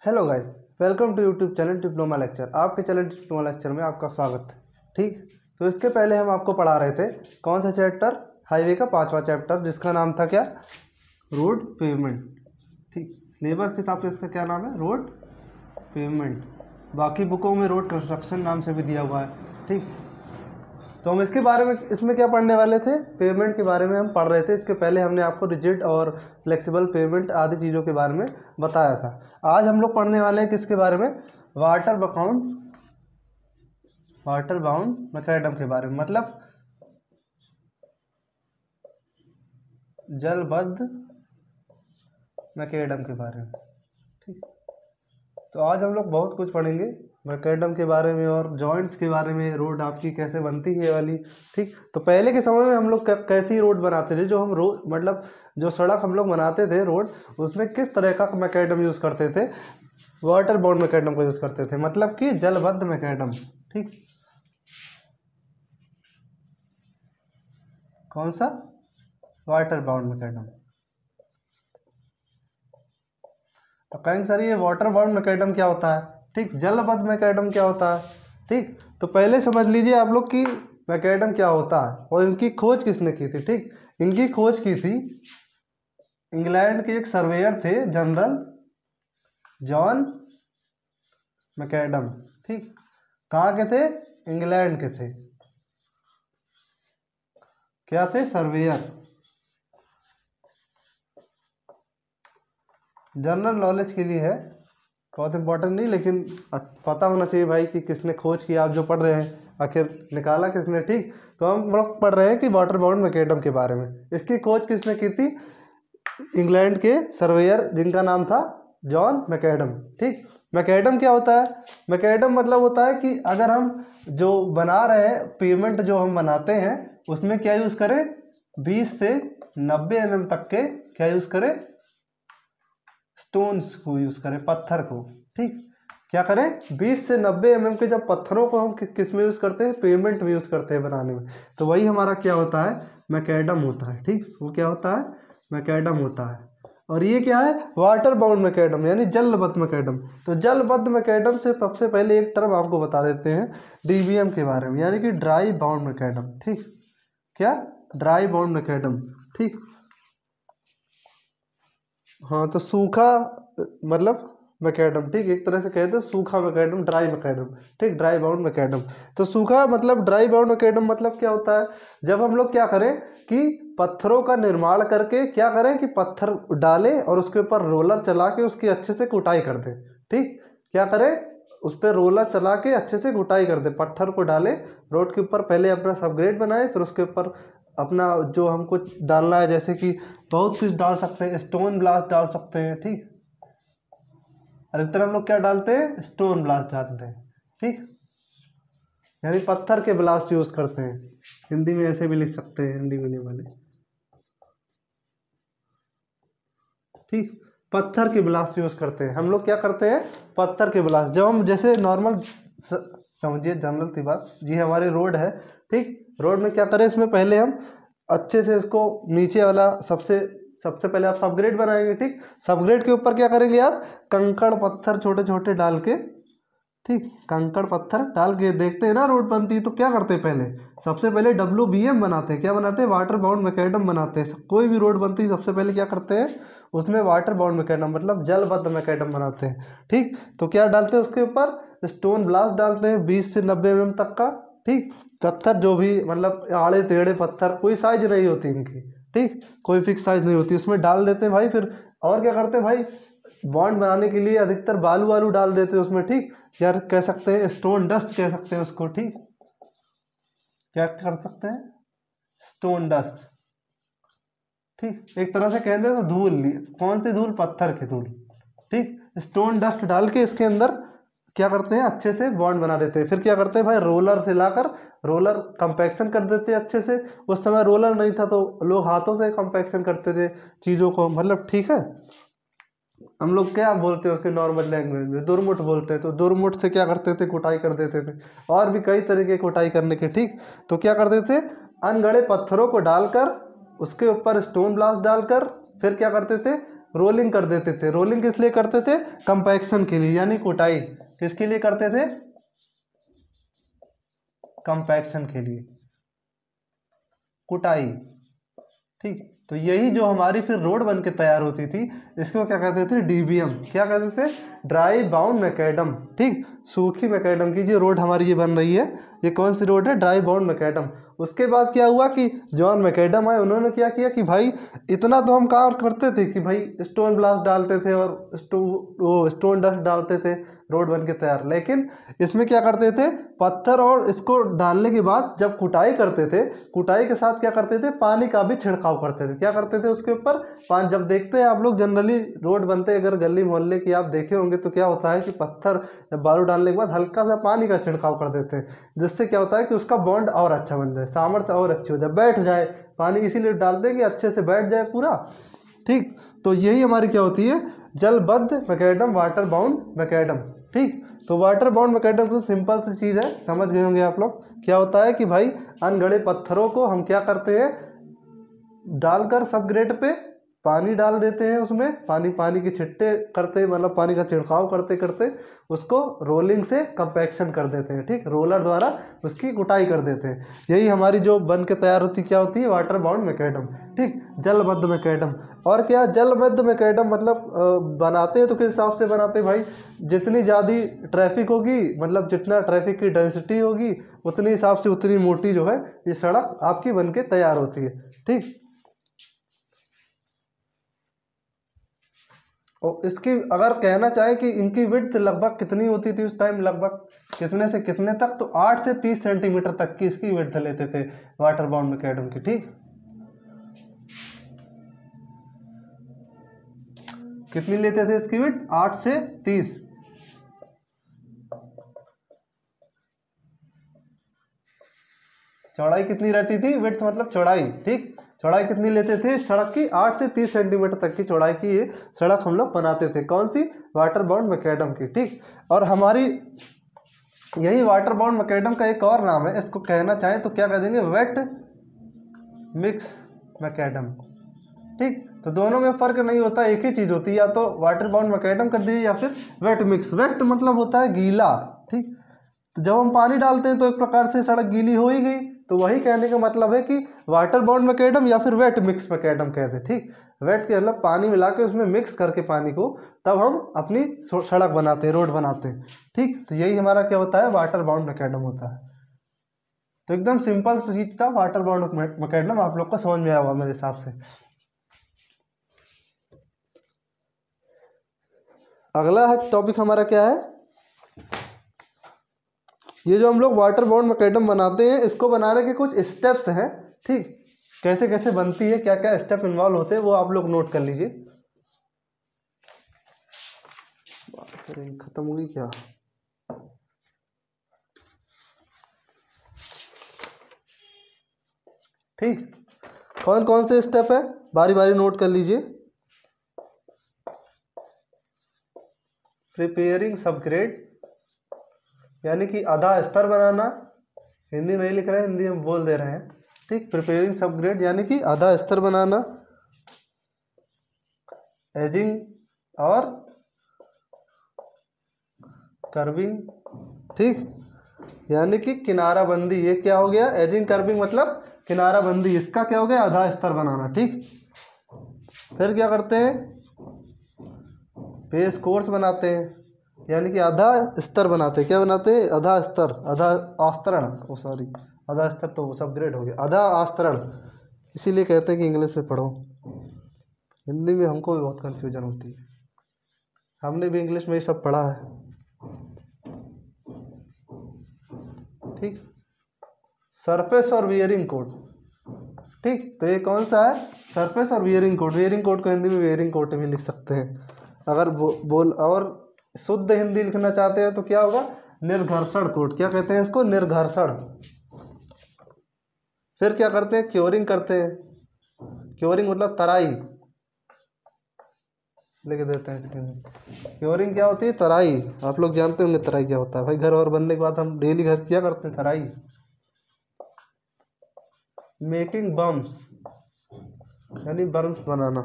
Hello guys, welcome to YouTube channel diploma lecture. आपके channel diploma lecture में आपका स्वागत है। ठीक, तो इसके पहले हम आपको पढ़ा रहे थे कौन सा चैप्टर, हाईवे का 5वां चैप्टर, जिसका नाम था क्या, रोड पेवमेंट। ठीक, सिलेबस के हिसाब से इसका क्या नाम है, रोड पेवमेंट। बाकी बुकों में रोड कंस्ट्रक्शन नाम से भी दिया हुआ है। ठीक, तो हम इसके बारे में, इसमें क्या पढ़ने वाले थे, पेमेंट के बारे में हम पढ़ रहे थे। इसके पहले हमने आपको रिजिड और फ्लेक्सिबल पेमेंट आदि चीज़ों के बारे में बताया था। आज हम लोग पढ़ने वाले हैं किसके बारे में, वाटर बाउंड मैकेनिज्म के बारे में, मतलब जलबद्ध मैकेनिज्म के बारे में। ठीक, तो आज हम लोग बहुत कुछ पढ़ेंगे मैकेनिज्म के बारे में और जॉइंट्स के बारे में, रोड आपकी कैसे बनती है वाली। ठीक, तो पहले के समय में हम लोग कैसी रोड बनाते थे, जो हम रोड मतलब जो सड़क हम लोग बनाते थे रोड, उसमें किस तरह का मैकेनिज्म यूज़ करते थे, वाटर बाउंड मैकेनिज्म का यूज़ करते थे, मतलब कि जलबद्ध मैकेनिज्म। ठीक, कौन सा, वाटर बाउंड मैकेनिज्म। तो कहेंगे सर ये वाटर बाउंड मैकेनिज्म क्या होता है, ठीक, जलबद्ध मैकेनिज्म क्या होता है। ठीक, तो पहले समझ लीजिए आप लोग कि मैकेनिज्म क्या होता है और इनकी खोज किसने की थी। ठीक, इनकी खोज की थी इंग्लैंड के एक सर्वेयर थे, जनरल जॉन मैकेडम। ठीक, कहाँ के थे, इंग्लैंड के थे। क्या थे, सर्वेयर। जनरल नॉलेज के लिए है, बहुत इंपॉर्टेंट नहीं, लेकिन पता होना चाहिए भाई कि किसने खोज किया। आप जो पढ़ रहे हैं आखिर निकाला किसने। ठीक, तो हम लोग पढ़ रहे हैं कि वाटर बाउंड मैकेनिज्म के बारे में। इसकी खोज किसने की थी, इंग्लैंड के सर्वेयर, जिनका नाम था जॉन मैकेडम। ठीक, मैकेडम क्या होता है, मैकेडम मतलब होता है कि अगर हम जो बना रहे हैं, पेमेंट जो हम बनाते हैं, उसमें क्या यूज़ करें, 20 से 90 mm तक के क्या यूज़ करें, स्टोन्स को यूज़ करें, पत्थर को। ठीक, क्या करें, 20 से 90 mm के जब पत्थरों को हम किस में यूज़ करते हैं, पेमेंट में यूज़ करते हैं बनाने में, तो वही हमारा क्या होता है, मैकेडम होता है। ठीक, वो क्या होता है, मैकेडम होता है। और ये क्या है, वाटर बाउंड मैकेडम, यानी जलबद्ध मैकेडम। तो जलबद्ध मैकेडम से सबसे पहले एक टर्म आपको बता देते हैं डीबीएम के बारे में, यानी कि ड्राई बाउंड मैकेडम। ठीक, क्या, ड्राई बाउंड मैकेडम। ठीक, हाँ, तो सूखा मतलब मैकेडम। ठीक, एक तरह से कहते हैं सूखा मैकेडम, ड्राई मैकेडम। ठीक, ड्राई बाउंड मैकेडम। तो सूखा मतलब ड्राई बाउंड मैकेडम मतलब क्या होता है, जब हम लोग क्या करें कि पत्थरों का निर्माण करके क्या करें कि पत्थर डालें और उसके ऊपर रोलर चला के उसकी अच्छे से कुटाई कर दें। ठीक, क्या करें, उस पर रोलर चला के अच्छे से कुटाई कर दें, पत्थर को डालें रोड के ऊपर, पहले अपना सबग्रेड बनाए, फिर उसके ऊपर अपना जो हमको डालना है, जैसे कि बहुत कुछ डाल सकते हैं, स्टोन ब्लास्ट डाल सकते हैं। ठीक, अधिकतर हम लोग क्या डालते हैं, स्टोन ब्लास्ट डालते हैं। ठीक, यानी पत्थर के ब्लास्ट यूज करते हैं, हिंदी में ऐसे भी लिख सकते हैं हिंदी मीडियम वाले। ठीक, पत्थर के ब्लास्ट यूज करते हैं हम लोग, क्या करते हैं, पत्थर के ब्लास्ट। जब हम जैसे नॉर्मल समझिए, जनरल सी बात, ये हमारे रोड है। ठीक, रोड में क्या करें, इसमें पहले हम अच्छे से इसको नीचे वाला सबसे पहले आप सबग्रेड बनाएंगे। ठीक, सबग्रेड के ऊपर क्या करेंगे आप, कंकड़ पत्थर छोटे छोटे डाल के, ठीक, कंकड़ पत्थर डाल के, देखते हैं ना रोड बनती है तो क्या करते हैं, पहले सबसे पहले WBM बनाते हैं। क्या बनाते हैं, वाटर बाउंड मैकेनिज्म बनाते हैं। कोई भी रोड बनती है सबसे पहले क्या करते हैं, उसमें वाटर बाउंड मैकेनिज्म मतलब जलबद्ध मैकेनिज्म बनाते हैं। ठीक, तो क्या डालते हैं उसके ऊपर, स्टोन ब्लास्ट डालते हैं 20 से 90 mm तक का। ठीक, पत्थर जो भी मतलब आड़े टेढ़े पत्थर, कोई साइज नहीं होती इनकी। ठीक, कोई फिक्स साइज नहीं होती, उसमें डाल देते हैं भाई। फिर और क्या करते हैं भाई, बॉन्ड बनाने के लिए अधिकतर बालू वालू डाल देते हैं उसमें। ठीक, यार कह सकते हैं स्टोन डस्ट कह सकते हैं उसको। ठीक, क्या कर सकते हैं, स्टोन डस्ट। ठीक, एक तरह से कह दें तो धूल, कौन सी धूल, पत्थर की धूल। ठीक, स्टोन डस्ट डाल के इसके अंदर क्या करते हैं, अच्छे से बॉन्ड बना देते हैं। फिर क्या करते हैं भाई, रोलर से लाकर रोलर कंपैक्शन कर देते हैं अच्छे से। उस समय रोलर नहीं था तो लोग हाथों से कंपैक्शन करते थे चीज़ों को, मतलब। ठीक है, हम लोग क्या बोलते हैं उसके नॉर्मल लैंग्वेज में, दुरमुठ बोलते हैं। तो दुरमुठ से क्या करते थे, कुटाई कर देते थे। और भी कई तरीके की कुटाई करने के। ठीक, तो क्या करते थे, अनगढ़े पत्थरों को डालकर उसके ऊपर स्टोन ब्लास्ट डालकर फिर क्या करते थे, रोलिंग कर देते थे। रोलिंग किस लिए करते थे? कंपैक्शन के लिए, यानी कुटाई। किसके लिए करते थे? कंपैक्शन के लिए, कुटाई। ठीक, तो यही जो हमारी फिर रोड बन के तैयार होती थी, इसको क्या कहते थे? डीबीएम। क्या कहते थे? Dry bound macadam. ठीक, सूखी मैकेडम की जो रोड हमारी ये बन रही है, ये कौन सी रोड है? Dry bound macadam. उसके बाद क्या हुआ कि जॉन मैकेडम आए, उन्होंने क्या किया कि भाई इतना तो हम काम करते थे कि भाई स्टोन ब्लास्ट डालते थे और स्टोन डस्ट डालते थे, रोड बन के तैयार। लेकिन इसमें क्या करते थे? पत्थर और इसको डालने के बाद जब कुटाई करते थे, कुटाई के साथ क्या करते थे? पानी का भी छिड़काव करते थे। क्या करते थे उसके ऊपर? पानी। जब देखते हैं आप लोग जनरली रोड बनते, अगर गली मोहल्ले की आप देखे होंगे, तो क्या होता है कि पत्थर जब बालू डालने के बाद हल्का सा पानी का छिड़काव कर देते हैं, जिससे क्या होता है कि उसका बॉन्ड और अच्छा बन जाए, सामर्थ्य और अच्छी हो जाए, बैठ जाए पानी। इसीलिए डालते हैं कि अच्छे से बैठ जाए पूरा। ठीक, तो यही हमारी क्या होती है? जलबद्ध मैकेडम, वाटर बाउंड मैकेडम। ठीक, तो वाटर बाउंड मैकेडम तो सिंपल सी चीज़ है, समझ गए होंगे आप लोग। क्या होता है कि भाई अनगढ़े पत्थरों को हम क्या करते हैं? डालकर सब ग्रेड पे पानी डाल देते हैं, उसमें पानी के छिट्टे करते, मतलब पानी का छिड़काव करते करते उसको रोलिंग से कंपैक्शन कर देते हैं। ठीक, रोलर द्वारा उसकी कुटाई कर देते हैं। यही हमारी जो बन के तैयार होती, क्या होती है? Water bound macadam. ठीक, जलबद्ध मैकेडम। और क्या जलबद्ध मैकेडम मतलब बनाते हैं तो किस हिसाब से बनाते हैं भाई? जितनी ज़्यादा ट्रैफिक होगी, मतलब जितना ट्रैफिक की डेंसिटी होगी, उतनी हिसाब से उतनी मोटी जो है ये सड़क आपकी बन के तैयार होती है। ठीक, और इसकी अगर कहना चाहें कि इनकी विड्थ लगभग कितनी होती थी उस टाइम, लगभग कितने से कितने तक? तो 8 से 30 सेंटीमीटर तक की इसकी विड्थ लेते थे वाटर बाउंड मैकेडम की। ठीक, कितनी लेते थे इसकी विड्थ? 8 से 30। चौड़ाई कितनी रहती थी? विड्थ मतलब चौड़ाई। ठीक, चौड़ाई कितनी लेते थे सड़क की? 8 से 30 सेंटीमीटर तक की चौड़ाई की ये सड़क हम लोग बनाते थे। कौन सी? वाटर बाउंड मैकेडम की। ठीक, और हमारी यही वाटर बाउंड मैकेडम का एक और नाम है, इसको कहना चाहें तो क्या कह देंगे? Wait mix macadam. ठीक, तो दोनों में फर्क नहीं होता, एक ही चीज़ होती है, या तो वाटर बाउंड मैकेडम कर दीजिए या फिर वेट मिक्स। वेट मतलब होता है गीला। ठीक, तो जब हम पानी डालते हैं तो एक प्रकार से सड़क गीली हो ही गई, तो वही कहने का मतलब है कि वाटर बाउंड मैकेडम या फिर वेट मिक्स मैकेडम कहते हैं। ठीक, वेट के मतलब पानी मिला के उसमें मिक्स करके पानी को, तब हम अपनी सड़क बनाते हैं, रोड बनाते हैं। ठीक, तो यही हमारा क्या होता है? वाटर बाउंड मैकेडम होता है। तो एकदम सिंपल चीज था वाटर बाउंड मैकेडम, आप लोग को समझ में आया होगा मेरे हिसाब से। अगला है टॉपिक हमारा क्या है? ये जो हम लोग वाटर बाउंड मैकेडम बनाते हैं, इसको बनाने के कुछ स्टेप्स हैं। ठीक, कैसे कैसे बनती है, क्या क्या स्टेप इन्वॉल्व होते हैं, वो आप लोग नोट कर लीजिए। खत्म हुई क्या? ठीक, कौन कौन से स्टेप है बारी बारी नोट कर लीजिए। प्रिपेयरिंग सबग्रेड, यानी कि आधा स्तर बनाना। हिंदी नहीं लिख रहे हैं, हिंदी हम बोल दे रहे हैं। ठीक, प्रिपेयरिंग सबग्रेड यानी कि आधा स्तर बनाना। एजिंग और कर्विंग। ठीक, यानी कि किनारा बंदी। ये क्या हो गया? एजिंग कर्विंग मतलब किनारा बंदी, इसका क्या हो गया? आधा स्तर बनाना। ठीक, फिर क्या करते हैं? बेस कोर्स बनाते हैं, यानी कि आधा स्तर बनाते हैं। क्या बनाते हैं? आधा स्तर, आधा आस्तरण, ओ सॉरी, आधा स्तर तो सबग्रेड हो गया, आधा आस्तरण। इसीलिए कहते हैं कि इंग्लिश में पढ़ो, हिंदी में हमको भी बहुत कन्फ्यूजन होती है, हमने भी इंग्लिश में ये सब पढ़ा है। ठीक, सरफेस और वियरिंग कोड। ठीक, तो ये कौन सा है? सरफेस और वियरिंग कोड। वियरिंग कोड को हिंदी में वियरिंग कोड भी लिख सकते हैं। अगर बोल और शुद्ध हिंदी लिखना चाहते हैं तो क्या होगा? निर्घर्षण कोड। क्या कहते हैं इसको? निर्घर्षण। फिर क्या करते हैं? क्योरिंग करते हैं। क्योरिंग मतलब तराई, लिख देते हैं। क्योरिंग क्या होती है? तराई। आप लोग जानते होंगे तराई क्या होता है भाई, घर और बनने के बाद हम डेली घर क्या करते हैं? तराई। मेकिंग बम्स, यानी बम्स बनाना।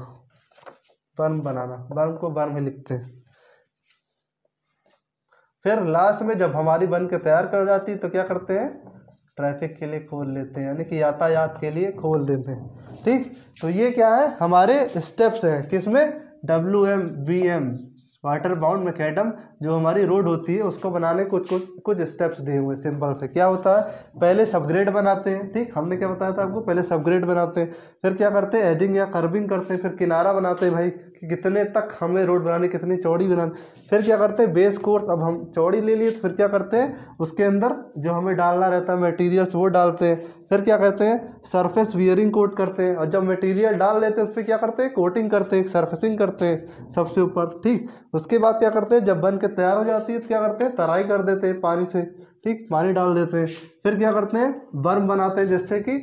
बर्म बनाना, बर्म को बर्म ही लिखते हैं। फिर लास्ट में जब हमारी बन के तैयार कर जाती है तो क्या करते हैं, ट्रैफिक के लिए खोल लेते हैं, यानी कि यातायात के लिए खोल देते हैं। ठीक, तो ये क्या है, हमारे स्टेप्स हैं किसमें, WMBM वाटर बाउंड मैकेडम, जो हमारी रोड होती है उसको बनाने कुछ स्टेप्स दिए हुए सिंपल से। क्या होता है, पहले सबग्रेड बनाते हैं, ठीक, हमने क्या बताया था आपको, पहले सबग्रेड बनाते हैं, फिर क्या करते हैं, एजिंग या कर्विंग करते हैं, फिर किनारा बनाते हैं भाई कि कितने तक हमें रोड बनानी, कितनी चौड़ी बनानी, फिर क्या करते हैं, बेस कोर्स, अब हम चौड़ी ले लिए तो फिर क्या करते हैं, उसके अंदर जो हमें डालना रहता है मटेरियल्स वो डालते हैं, फिर क्या करते हैं, सरफेस वियरिंग कोट करते हैं, और जब मटेरियल डाल लेते हैं उस पर क्या करते हैं, कोटिंग करते हैं, सरफेसिंग करते हैं सबसे ऊपर। ठीक, उसके बाद क्या करते हैं, जब बन के तैयार हो जाती है तो क्या करते हैं, तराई कर देते हैं पानी से, ठीक, पानी डाल देते हैं, फिर क्या करते हैं, बर्म बनाते हैं, जिससे कि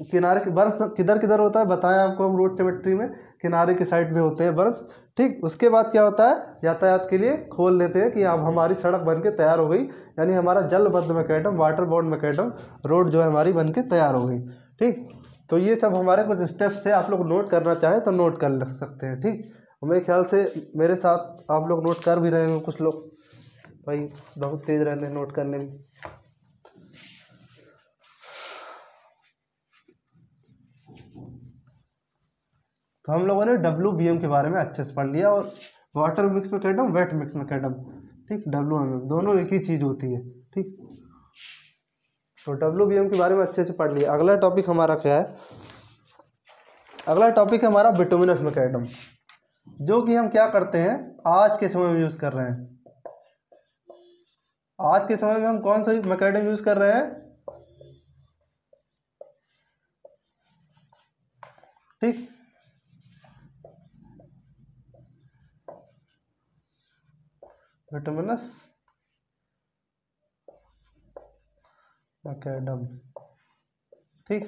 किनारे के बर्फ किधर किधर होता है बताया आपको हम, रोड ज्योमेट्री में किनारे की साइड में होते हैं बर्फ। ठीक, उसके बाद क्या होता है, यातायात के लिए खोल लेते हैं कि अब हमारी सड़क बन के तैयार हो गई, यानी हमारा जलबद्ध macadam, water bound macadam road जो है हमारी बन के तैयार हो गई। ठीक, तो ये सब हमारे कुछ स्टेप्स है, आप लोग नोट करना चाहें तो नोट कर सकते हैं। ठीक, मेरे ख्याल से मेरे साथ आप लोग नोट कर भी रहे हैं, कुछ लोग भाई बहुत तेज रहते हैं नोट करने में। तो हम लोगों ने WBM के बारे में अच्छे से पढ़ लिया, और water mix macadam, wait mix macadam, ठीक, WMM दोनों एक ही चीज़ होती है। ठीक, तो WBM के बारे में अच्छे से पढ़ लिया। अगला टॉपिक हमारा क्या है, अगला टॉपिक है हमारा बिटुमिनस मैकेडम, जो कि हम क्या करते हैं, आज के समय में यूज़ कर रहे हैं। आज के समय में हम कौन सा मैकेडम यूज़ कर रहे हैं, ठीक, बिटुमिनस मैकेडम। ठीक,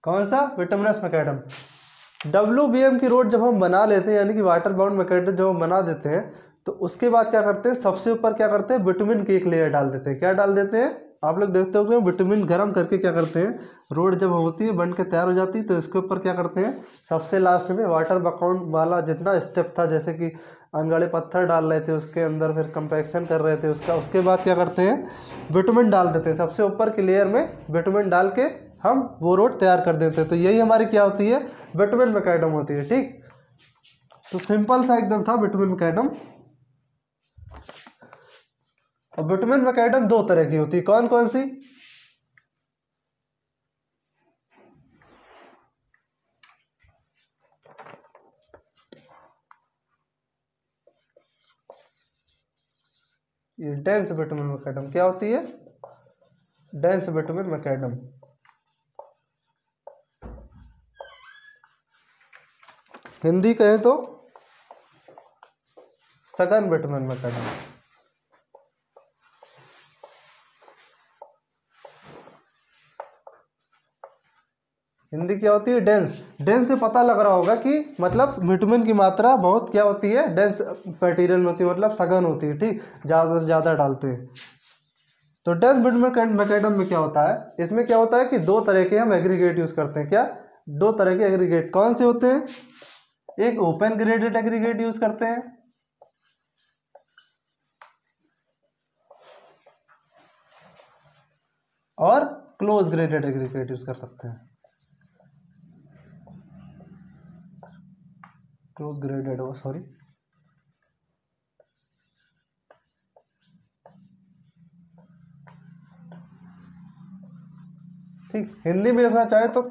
कौन सा, बिटुमिनस मैकेडम। WBM की रोड जब हम बना लेते हैं, यानी कि वाटर बाउंड मैकेडम जब हम बना देते हैं, तो उसके बाद क्या करते हैं, सबसे ऊपर क्या करते हैं, बिटुमिन की एक लेयर डाल देते हैं। क्या डाल देते हैं, आप लोग देखते हो कि बिटुमिन गर्म करके क्या करते हैं, रोड जब होती है बन के तैयार हो जाती है तो इसके ऊपर क्या करते हैं, सबसे लास्ट में वाटर बाउंड वाला जितना स्टेप था, जैसे कि अंगाड़े पत्थर डाल रहे थे उसके अंदर, फिर कंपैक्शन कर रहे थे उसका, उसके बाद क्या करते हैं, बिटुमिन डाल देते हैं, सबसे ऊपर की लेयर में बिटुमिन डाल के हम वो रोड तैयार कर देते हैं। तो यही हमारी क्या होती है, बिटुमिन मैकेडम होती है। ठीक, तो सिंपल सा एकदम था बिटुमिन मैकेडम। और बिटुमिन मैकेडम दो तरह की होती है, कौन कौन सी, ये डेंस बिटुमिन मैकेडम क्या होती है, डेंस बिटुमिन मैकेडम। हिंदी कहें तो सघन बिटुमिन मैकेडम। हिंदी क्या होती है, डेंस। डेंस से पता लग रहा होगा कि मतलब बिटुमिन की मात्रा बहुत क्या होती है, डेंस मटेरियल में होती है, मतलब सघन होती है। ठीक, ज़्यादा से ज़्यादा डालते हैं। तो डेंस बिटुमिन मैकेडम में क्या होता है, इसमें क्या होता है कि दो तरह के हम एग्रीगेट यूज़ करते हैं। क्या, दो तरह के एग्रीगेट कौन से होते हैं, एक ओपन ग्रेडेड एग्रीगेट यूज़ करते हैं, और क्लोज ग्रेडेड एग्रीगेट यूज़ कर सकते हैं। क्लोज ग्रेडेड हो, सॉरी, ठीक, हिंदी में लिखना चाहे तो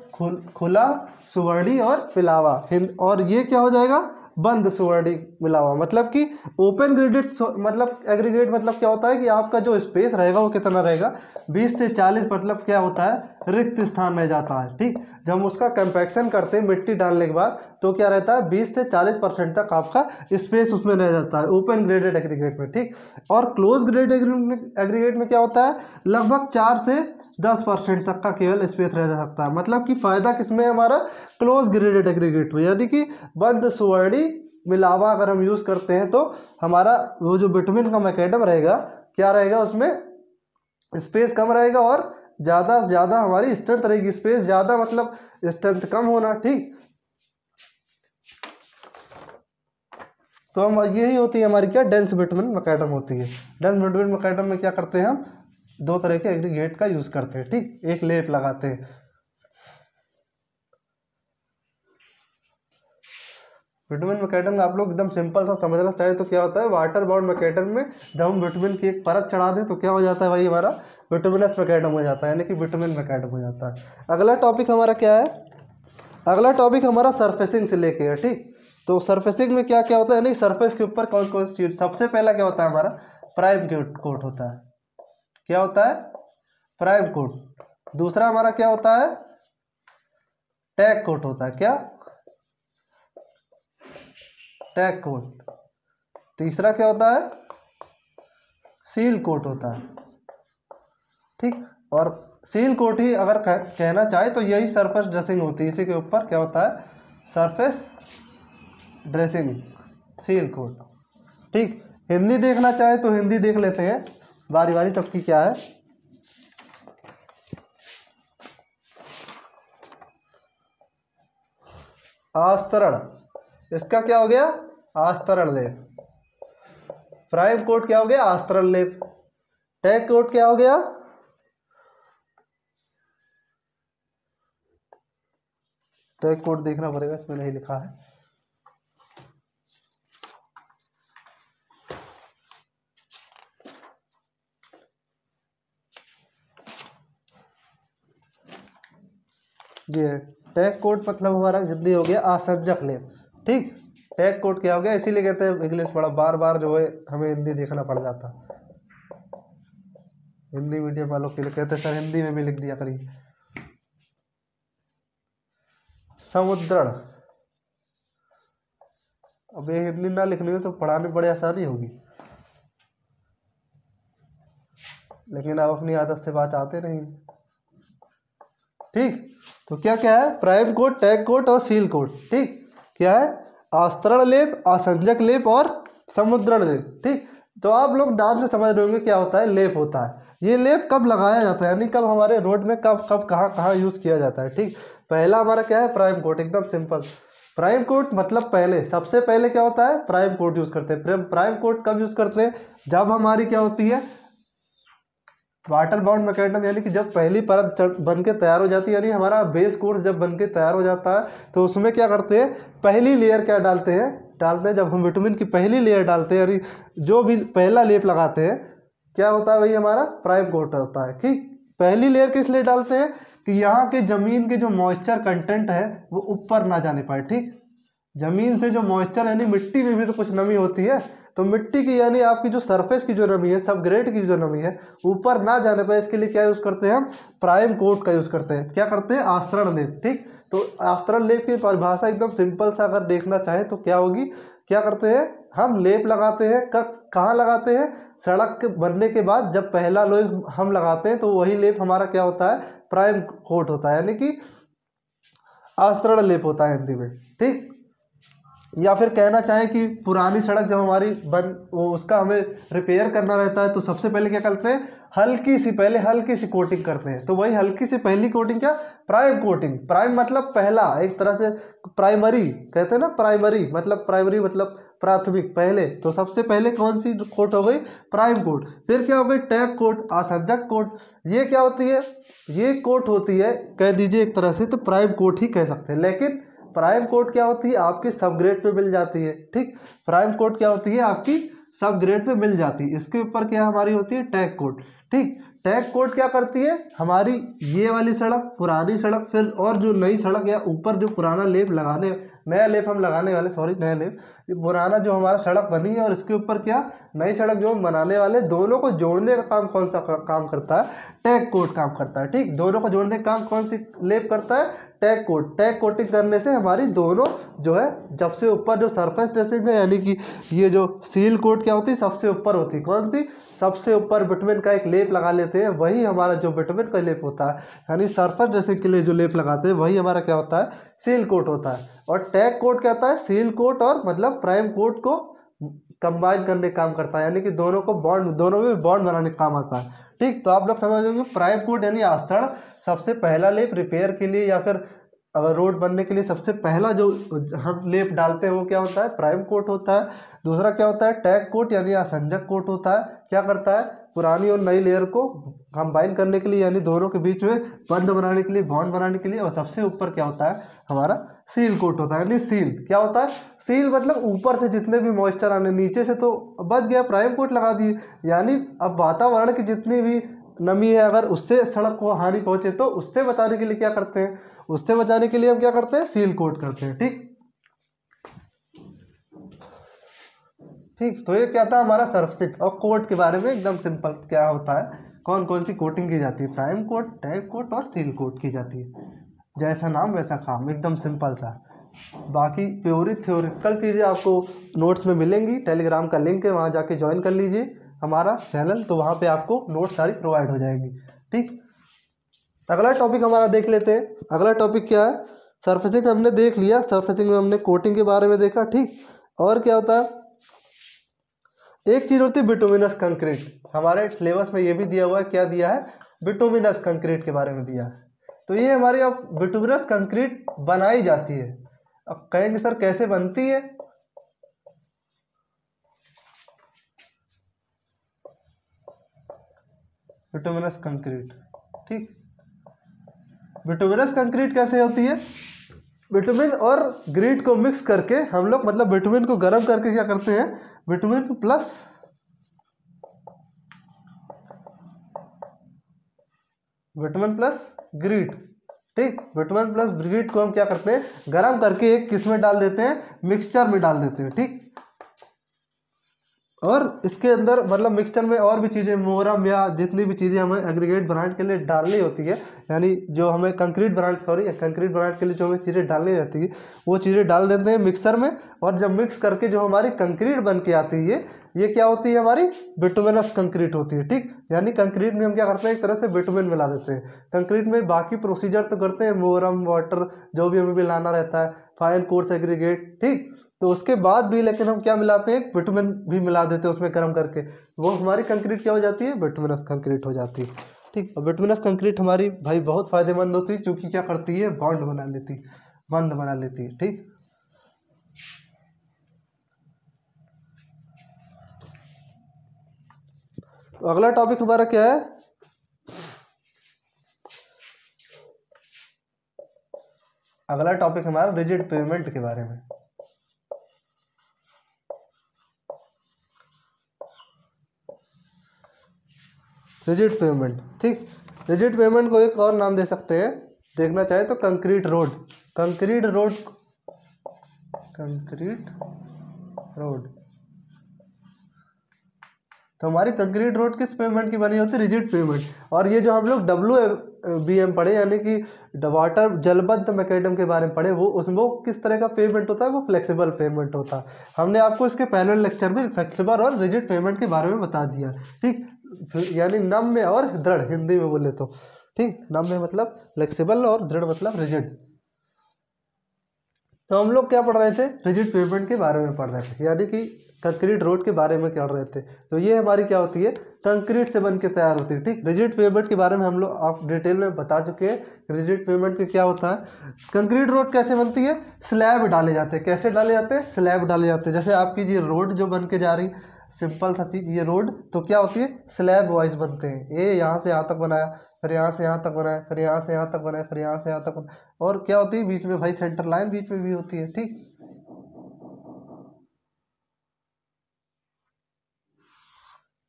खुला सुवर्णी और पिलावा, और ये क्या हो जाएगा, बंद सुवर्णी मिलावा। मतलब कि ओपन ग्रेडेड मतलब एग्रीगेट मतलब क्या होता है कि आपका जो स्पेस रहेगा वो कितना रहेगा, 20 से 40, मतलब क्या होता है, रिक्त स्थान रह जाता है। ठीक, जब हम उसका कंपैक्शन करते हैं मिट्टी डालने के बाद तो क्या रहता है, 20 से 40% तक आपका स्पेस उसमें रह जाता है ओपन ग्रेडेड एग्रीगेट में। ठीक, और क्लोज ग्रेडेड एग्रीगेट में क्या होता है, लगभग 4 से 10% तक का केवल स्पेस रह सकता है। मतलब कि फायदा किसमें है हमारा, क्लोज ग्रेडेड एग्रीगेट में, यानी कि बंद सुवर्णी मिलावा अगर हम यूज़ करते हैं तो हमारा वो जो बिटुमिन का मैकेडम रहेगा क्या रहेगा, उसमें स्पेस कम रहेगा और ज़्यादा से ज़्यादा हमारी स्ट्रेंथ रहेगी। स्पेस ज़्यादा मतलब स्ट्रेंथ कम होना। ठीक, तो हम यही होती है हमारी क्या, डेंस बिटुमेन मैकेडम होती है। डेंस बिटुमेन मैकेडम में क्या करते हैं हम, दो तरह के एग्रीगेट का यूज करते हैं, ठीक, एक लेप लगाते हैं। बिटुमेन मैकेडम आप लोग एकदम सिंपल सा समझना चाहे तो क्या होता है, वाटर बाउंड मैकेडम में जब हम बिटुमेन की एक परत चढ़ा दें तो क्या हो जाता है भाई, हमारा बिटुमिनस मैकेडम हो जाता है, यानी कि बिटुमेन मैकेडम हो जाता है। अगला टॉपिक हमारा क्या है, अगला टॉपिक हमारा सरफेसिंग से लेके है, ठीक। तो सरफेसिंग में क्या क्या होता है, यानी सरफेस के ऊपर कौन कौन सी चीज, सबसे पहला क्या होता है हमारा, प्राइम कोट होता है। क्या होता है, प्राइम कोट। दूसरा हमारा क्या होता है, टैग कोट होता है। क्या, टैग कोट। तीसरा क्या होता है, सील कोट होता है, ठीक। और सील कोट ही अगर कहना चाहे तो यही सरफेस ड्रेसिंग होती है, इसी के ऊपर क्या होता है, सरफेस ड्रेसिंग, सील कोट, ठीक। हिंदी देखना चाहे तो हिंदी देख लेते हैं, बारी बारी सबकी क्या है। आस्तरण, इसका क्या हो गया, आस्तरण लेप। प्राइम कोट क्या हो गया, आस्तरण लेप। टैग कोट क्या हो गया, टैग कोट देखना पड़ेगा, इसमें नहीं लिखा है। ये टैग कोट मतलब हमारा हिंदी हो गया आसंजक लेप, ठीक। टैग कोट क्या हो गया, इसीलिए कहते हैं इंग्लिश बड़ा बार बार जो है हमें हिंदी देखना पड़ जाता, हिंदी मीडियम वालों के लिए कहते हैं सर हिंदी में भी लिख दिया करिए। समुद्रण, अब ये हिंदी ना लिखनी हो तो पढ़ाने में बड़ी आसानी होगी, लेकिन आप अपनी आदत से बात आते नहीं, ठीक। तो क्या क्या है, प्राइम कोट, टैग कोट और सील कोट, ठीक। क्या है, आस्तरण लेप, आसंजक लेप और समुद्रण लेप, ठीक। तो आप लोग नाम से समझ रहे होंगे क्या होता है, लेप होता है। ये लेप कब लगाया जाता है, यानी कब हमारे रोड में कब कब कहाँ कहाँ यूज किया जाता है, ठीक। पहला हमारा क्या है, प्राइम कोट, एकदम सिंपल। प्राइम कोट मतलब पहले, सबसे पहले क्या होता है, प्राइम कोट यूज करते हैं। प्राइम कोट कब यूज करते हैं, जब हमारी क्या होती है, वाटर बाउंड मैकेडम, यानी कि जब पहली परत बन के तैयार हो जाती है, यानी हमारा बेस कोर्स जब बन के तैयार हो जाता है, तो उसमें क्या करते हैं, पहली लेयर क्या डालते हैं, जब हम विटामिन की पहली लेयर डालते हैं, यानी जो भी पहला लेप लगाते हैं, क्या होता है भाई, हमारा प्राइम कोट होता है, ठीक। पहली लेयर किस लिए डालते हैं, कि यहाँ के जमीन के जो मॉइस्चर कंटेंट है वो ऊपर ना जाने पाए, ठीक। जमीन से जो मॉइस्चर, यानी मिट्टी में भी तो कुछ नमी होती है, तो मिट्टी की यानी आपकी जो सरफेस की जो नमी है, सब ग्रेड की जो नमी है, ऊपर ना जाने पाए, इसके लिए क्या यूज करते हैं हम, प्राइम कोट का यूज करते हैं। क्या करते हैं, आस्तरण लेप, ठीक। तो आस्तरण लेप की परिभाषा एकदम सिंपल सा अगर देखना चाहे तो क्या होगी, क्या करते हैं हम, लेप लगाते हैं, कहाँ लगाते हैं, सड़क के बनने के बाद जब पहला लेप हम लगाते हैं तो वही लेप हमारा क्या होता है, प्राइम कोट होता है, यानी कि आस्तरण लेप होता है हिंदी में, ठीक। या फिर कहना चाहें कि पुरानी सड़क जब हमारी बन वो उसका हमें रिपेयर करना रहता है, तो सबसे पहले क्या करते हैं, हल्की सी कोटिंग करते हैं, तो वही हल्की सी पहली कोटिंग क्या, प्राइम कोटिंग। प्राइम मतलब पहला, एक तरह से प्राइमरी कहते हैं ना, प्राइमरी मतलब प्राथमिक, पहले। तो सबसे पहले कौन सी कोट हो गई, प्राइम कोट। फिर क्या हो गई, टैग कोट, आसंजक कोट। ये क्या होती है, ये कोट होती है, कह दीजिए एक तरह से तो प्राइम कोट ही कह सकते हैं, लेकिन प्राइम कोट क्या होती है, आपकी सब ग्रेड पे मिल जाती है, ठीक। प्राइम कोट क्या होती है, आपकी सब ग्रेड पे मिल जाती है। इसके ऊपर क्या हमारी होती है, टैग कोट, ठीक। टैग कोट क्या करती है, हमारी ये वाली सड़क, पुरानी सड़क, फिर और जो नई सड़क या ऊपर जो पुराना लेप लगाने, नया लेप हम लगाने वाले, सॉरी नया लेप, ये पुराना जो हमारा सड़क बनी है और इसके ऊपर क्या नई सड़क जो हम बनाने वाले, दोनों को जोड़ने का काम कौन सा काम करता है, टैग कोट काम करता है, ठीक। दोनों को जोड़ने का काम कौन सी लेप करता है, टैग कोट। टैग कोटिंग करने से हमारी दोनों जो है, जब से ऊपर जो सरफेस ड्रेसिंग है, यानी कि ये जो सील कोट क्या होती है, सबसे ऊपर होती है, कौन सी, सबसे ऊपर विटामिन का एक लेप लगा लेते हैं, वही हमारा जो विटामिन का लेप होता है, यानी सरफेस ड्रेसिंग के लिए जो लेप लगाते हैं वही हमारा क्या होता है, सील कोट होता है। और टैग कोट क्या होता है, सील कोट और मतलब प्राइम कोट को कंबाइन करने का काम करता है, यानी कि दोनों को बॉन्ड, दोनों में बॉन्ड बनाने का काम आता है, ठीक। तो आप लोग समझ होंगे प्राइम कोट यानी आस्तरण, सबसे पहला लेप रिपेयर के लिए या फिर अगर रोड बनने के लिए सबसे पहला जो हम लेप डालते हैं वो क्या होता है, प्राइम कोट होता है। दूसरा क्या होता है, टैग कोट यानी आसंजक कोट होता है। क्या करता है, पुरानी और नई लेयर को कंबाइन करने के लिए यानी दोनों के बीच में बंध बनाने के लिए, बॉन्ड बनाने के लिए। और सबसे ऊपर क्या होता है हमारा सील कोट होता है। यानी सील क्या होता है, सील मतलब ऊपर से जितने भी मॉइस्चर आने, नीचे से तो बच गया, प्राइम कोट लगा दिए, यानी अब वातावरण की जितनी भी नमी है अगर उससे सड़क को हानि पहुंचे तो उससे बचाने के लिए क्या करते हैं, उससे बचाने के लिए हम क्या करते हैं, सील कोट करते हैं। ठीक ठीक, तो ये क्या था हमारा सरफेसिंग। और कोट के बारे में एकदम सिंपल क्या होता है, कौन कौन सी कोटिंग की जाती है, प्राइम कोट, टैग कोट और सील कोट की जाती है। जैसा नाम वैसा काम, एकदम सिंपल सा। बाकी प्योरी थ्योरिटिकल चीज़ें आपको नोट्स में मिलेंगी, टेलीग्राम का लिंक है, वहाँ जाके ज्वाइन कर लीजिए हमारा चैनल, तो वहाँ पे आपको नोट्स सारी प्रोवाइड हो जाएंगी। ठीक, अगला टॉपिक हमारा देख लेते हैं। अगला टॉपिक क्या है, सरफेसिंग हमने देख लिया, सरफेसिंग में हमने कोटिंग के बारे में देखा। ठीक, और क्या होता है, एक चीज़ होती है बिटुमिनस कंक्रीट। हमारे सिलेबस में ये भी दिया हुआ है, क्या दिया है, बिटुमिनस कंक्रीट के बारे में दिया है। तो ये हमारी अब बिटुमिनस कंक्रीट बनाई जाती है। अब कहेंगे सर कैसे बनती है, बिटुमिनस कंक्रीट। ठीक, बिटुमिनस कंक्रीट कैसे होती है, बिटुमिन और ग्रीट को मिक्स करके हम लोग, मतलब बिटुमिन को गर्म करके क्या करते हैं, बिटुमिन प्लस ग्रीट। ठीक, बिटुमिन प्लस ग्रीट को हम क्या करते हैं, गर्म करके एक किस में डाल देते हैं, मिक्सचर में डाल देते हैं। ठीक, और इसके अंदर मतलब मिक्सचर में और भी चीज़ें, मोरम या जितनी भी चीज़ें हमें एग्रीगेट बनाने के लिए डालनी होती है, यानी जो हमें कंक्रीट बनाने के लिए जो हमें चीज़ें डालनी रहती है वो चीज़ें डाल देते हैं मिक्सर में। और जब मिक्स करके जो हमारी कंक्रीट बन के आती है, ये क्या होती है, हमारी बिटुमिनस कंक्रीट होती है। ठीक, यानी कंक्रीट में हम क्या करते हैं, एक तरह से बिटुमिन मिला देते हैं कंक्रीट में। बाकी प्रोसीजर तो करते हैं, मोरम, वाटर जो भी हमें मिलाना रहता है, फाइन कोर्स एग्रीगेट। ठीक, तो उसके बाद भी लेकिन हम क्या मिलाते हैं, बिटुमिन भी मिला देते हैं उसमें गर्म करके, वो हमारी कंक्रीट क्या हो जाती है, बिटुमिनस कंक्रीट हो जाती है। ठीक, और बिटुमिनस कंक्रीट हमारी भाई बहुत फायदेमंद होती है, क्योंकि क्या करती है, बॉन्ड बना लेती, बंध बना लेती है। ठीक, तो अगला टॉपिक हमारा क्या है, अगला टॉपिक हमारा रिजिड पेवमेंट के बारे में। Rigid pavement. ठीक, रिजिड पेवमेंट को एक और नाम दे सकते हैं, देखना चाहे तो concrete road. Concrete road, concrete road. तो हमारी कंक्रीट रोड किस पेवमेंट की बनी होती है, रिजिड पेवमेंट। और ये जो हम लोग WBM पढ़े, यानी कि वाटर जलबद्ध मैकेनिज्म के बारे में पढ़े, वो उसमें वो किस तरह का पेवमेंट होता है, वो फ्लेक्सिबल पेवमेंट होता है। हमने आपको इसके पहले लेक्चर में फ्लेक्सिबल और रिजिड पेवमेंट के बारे में बता दिया। ठीक, यानी नम्य और दृढ़, हिंदी में बोले तो। ठीक, नम्य मतलब फ्लेक्सिबल और दृढ़ मतलब रिजिड। तो हम लोग क्या पढ़ रहे थे, रिजिड पेवमेंट के बारे में पढ़ रहे थे, यानी कि कंक्रीट रोड के बारे में पढ़ रहे थे। तो ये हमारी क्या होती है, कंक्रीट से बन के तैयार होती है। ठीक, रिजिड पेवमेंट के बारे में हम लोग आप डिटेल में बता चुके हैं। रिजिड पेवमेंट के क्या होता है, कंक्रीट रोड कैसे बनती है, स्लैब डाले जाते हैं। कैसे डाले जाते हैं, स्लैब डाले जाते हैं। जैसे आपकी ये रोड जो बन के जा रही, सिंपल सा चीज़, ये रोड तो क्या होती है, स्लैब वाइज बनते हैं। ये यहाँ से यहाँ तक बनाया, फिर यहाँ से यहाँ तक बनाया, फिर यहाँ से यहाँ तक बनाया, फिर यहाँ से यहाँ तक बनाया। और क्या होती है, बीच में भाई सेंटर लाइन बीच में भी होती है। ठीक,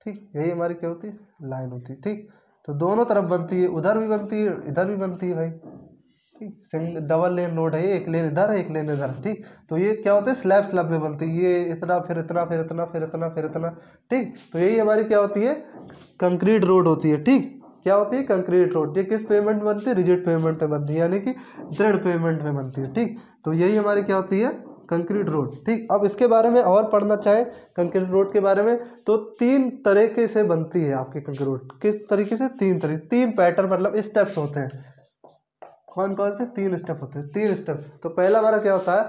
ठीक, यही हमारी क्या होती है, लाइन होती है। ठीक, तो दोनों तरफ बनती है, उधर भी बनती है, इधर भी बनती है भाई। ठीक, डबल लेन रोड है, एक लेन इधर है, एक लेन इधर। ठीक, तो ये क्या होता है, स्लैब स्लैब में बनती है, ये इतना फिर इतना फिर इतना फिर इतना फिर इतना। ठीक, तो यही हमारी क्या होती है, कंक्रीट रोड होती है। ठीक, क्या होती है, कंक्रीट रोड। ये किस पेमेंट में बनती है, रिजिड पेमेंट में बनती है, यानी कि दृढ़ पेमेंट में बनती है। ठीक, तो यही हमारी क्या होती है, कंक्रीट रोड। ठीक, अब इसके बारे में और पढ़ना चाहे कंक्रीट रोड के बारे में, तो 3 तरीके से बनती है आपकी कंक्रीट रोड। किस तरीके से, 3 तरीके, 3 पैटर्न मतलब स्टेप्स होते हैं। कौन कौन से, 3 स्टेप होते हैं, 3 स्टेप। तो पहला हमारा क्या होता है,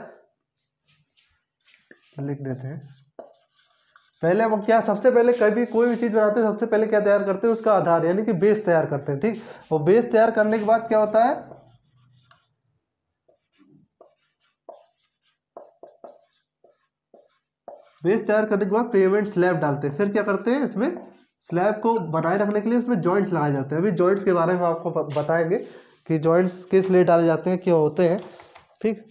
लिख देते हैं। पहले हम क्या, सबसे पहले कभी कोई भी चीज़ बनाते हैं, सबसे पहले क्या तैयार करते हैं, उसका आधार यानी कि बेस तैयार करते हैं। ठीक, और बेस तैयार करने के बाद क्या होता है, बेस तैयार करने के बाद पेमेंट स्लैब डालते हैं। फिर क्या करते हैं, इसमें स्लैब को बनाए रखने के लिए उसमें जॉइंट्स लगाए जाते हैं। अभी जॉइंट्स के बारे में आपको बताएंगे कि जॉइंट्स किस लिए डाले जाते हैं, क्यों होते हैं। ठीक,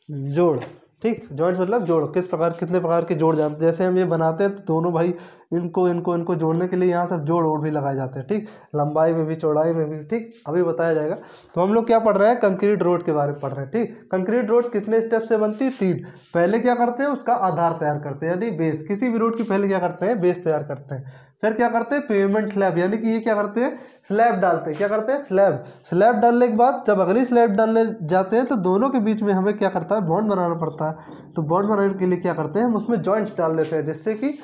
जोड़। ठीक, जॉइंट्स मतलब जोड़, किस प्रकार कितने प्रकार के जोड़ जानते हैं। जैसे हम ये बनाते हैं तो दोनों भाई इनको इनको इनको जोड़ने के लिए यहाँ सब जोड़ और भी लगाए जाते हैं। ठीक, लंबाई में भी चौड़ाई में भी। ठीक, अभी बताया जाएगा। तो हम लोग क्या पढ़ रहे हैं, कंक्रीट रोड के बारे में पढ़ रहे हैं। ठीक, कंक्रीट रोड कितने स्टेप से बनती है, 3। पहले क्या करते हैं, उसका आधार तैयार करते हैं, यानी बेस। किसी भी रोड की पहले क्या करते हैं, बेस तैयार करते हैं। फिर क्या करते हैं, पेमेंट स्लैब, यानी कि ये क्या करते हैं, स्लैब डालते हैं। क्या करते हैं, स्लैब। स्लैब डालने के बाद जब अगली स्लैब डालने जाते हैं तो दोनों के बीच में हमें क्या करता है, बॉन्ड बनाना पड़ता है। तो बॉन्ड बनाने के लिए क्या करते हैं, हम उसमें जॉइंट्स डाल देते हैं, जिससे कि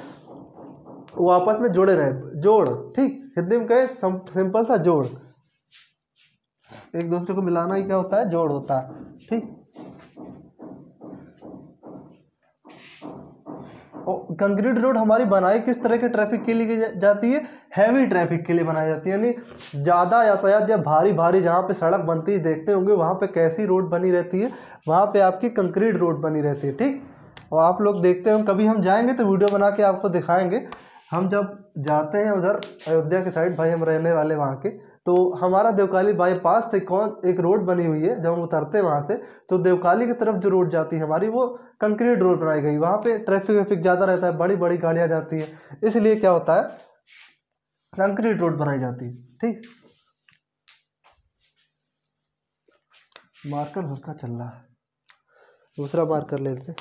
वो आपस में जुड़े रहे। जोड़। ठीक, हिंदी में कहे सिंपल सा जोड़। एक दूसरे को मिलाना ही क्या होता है, जोड़ होता है। ठीक, कंक्रीट रोड हमारी बनाई किस तरह के ट्रैफिक के लिए जाती है, हैवी ट्रैफिक के लिए बनाई जाती है। यानी ज़्यादा यातायात या भारी भारी जहाँ पे सड़क बनती है, देखते होंगे वहाँ पे कैसी रोड बनी रहती है, वहाँ पे आपकी कंक्रीट रोड बनी रहती है। ठीक, और आप लोग देखते हो, कभी हम जाएंगे तो वीडियो बना के आपको दिखाएंगे। हम जब जाते हैं उधर अयोध्या के साइड, भाई हम रहने वाले वहाँ के, तो हमारा देवकाली बाईपास से एक रोड बनी हुई है। जब हम उतरते हैं वहाँ से तो देवकाली की तरफ जो रोड जाती है हमारी, वो कंक्रीट रोड बनाई गई। वहाँ पे ट्रैफिक वैफिक ज़्यादा रहता है, बड़ी बड़ी गाड़ियाँ जाती है, इसलिए क्या होता है, कंक्रीट रोड बनाई जाती है। ठीक, मार्कर हल्का चल रहा है, दूसरा मार्कर लेते।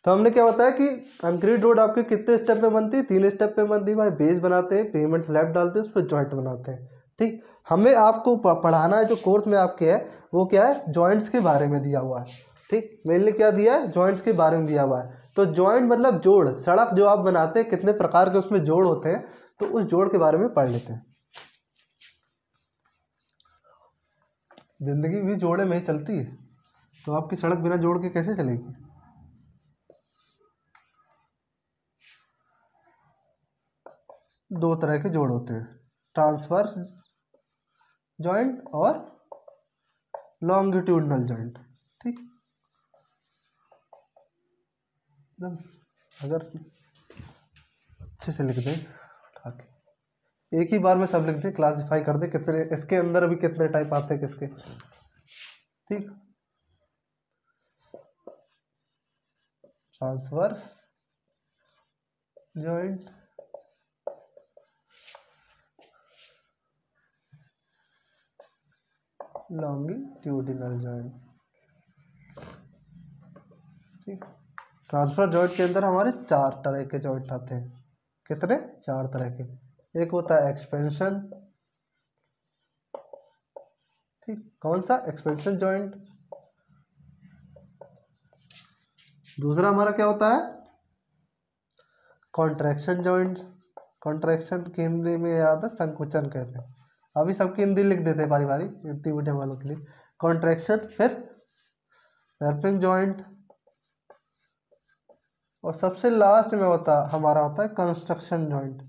तो हमने क्या बताया कि कंक्रीट रोड आपके कितने स्टेप में बनती है, 3 स्टेप में बनती है भाई। बेस बनाते हैं, पेमेंट स्लैब डालते हैं, उस पर जॉइंट बनाते हैं। ठीक, हमें आपको पढ़ाना है, जो कोर्स में आपके है वो क्या है, जॉइंट्स के बारे में दिया हुआ है। ठीक, मेनली क्या दिया है, जॉइंट्स के बारे में दिया हुआ है। तो जॉइंट मतलब जोड़। सड़क जो आप बनाते हैं, कितने प्रकार के उसमें जोड़ होते हैं, तो उस जोड़ के बारे में पढ़ लेते हैं। जिंदगी भी जोड़े में ही चलती है, तो आपकी सड़क बिना जोड़ के कैसे चलेगी। 2 तरह के जोड़ होते हैं, ट्रांसवर्स जॉइंट और लॉन्गिट्यूडनल जॉइंट। ठीक, एकदम अगर अच्छे से लिख दें उठा के, एक ही बार में सब लिख दें, क्लासिफाई कर दें कितने, इसके अंदर अभी कितने टाइप आते हैं किसके। ठीक, ट्रांसवर्स जॉइंट, लॉन्गिट्यूडिनल जॉइंट। ठीक, ट्रांसफर जॉइंट के अंदर हमारे 4 तरह के जॉइंट आते हैं। कितने, 4 तरह के। एक होता है एक्सपेंशन। ठीक, कौन सा, एक्सपेंशन जॉइंट। दूसरा हमारा क्या होता है, कॉन्ट्रैक्शन जॉइंट। कॉन्ट्रैक्शन की हिंदी में याद है, संकुचन कहते हैं। अभी सबकी हिंदी लिख देते हैं बारी बारी, हिंदी मीडियम वालों के लिए। कॉन्ट्रैक्शन, फिर रैपिंग जॉइंट, और सबसे लास्ट में हमारा होता है कंस्ट्रक्शन जॉइंट।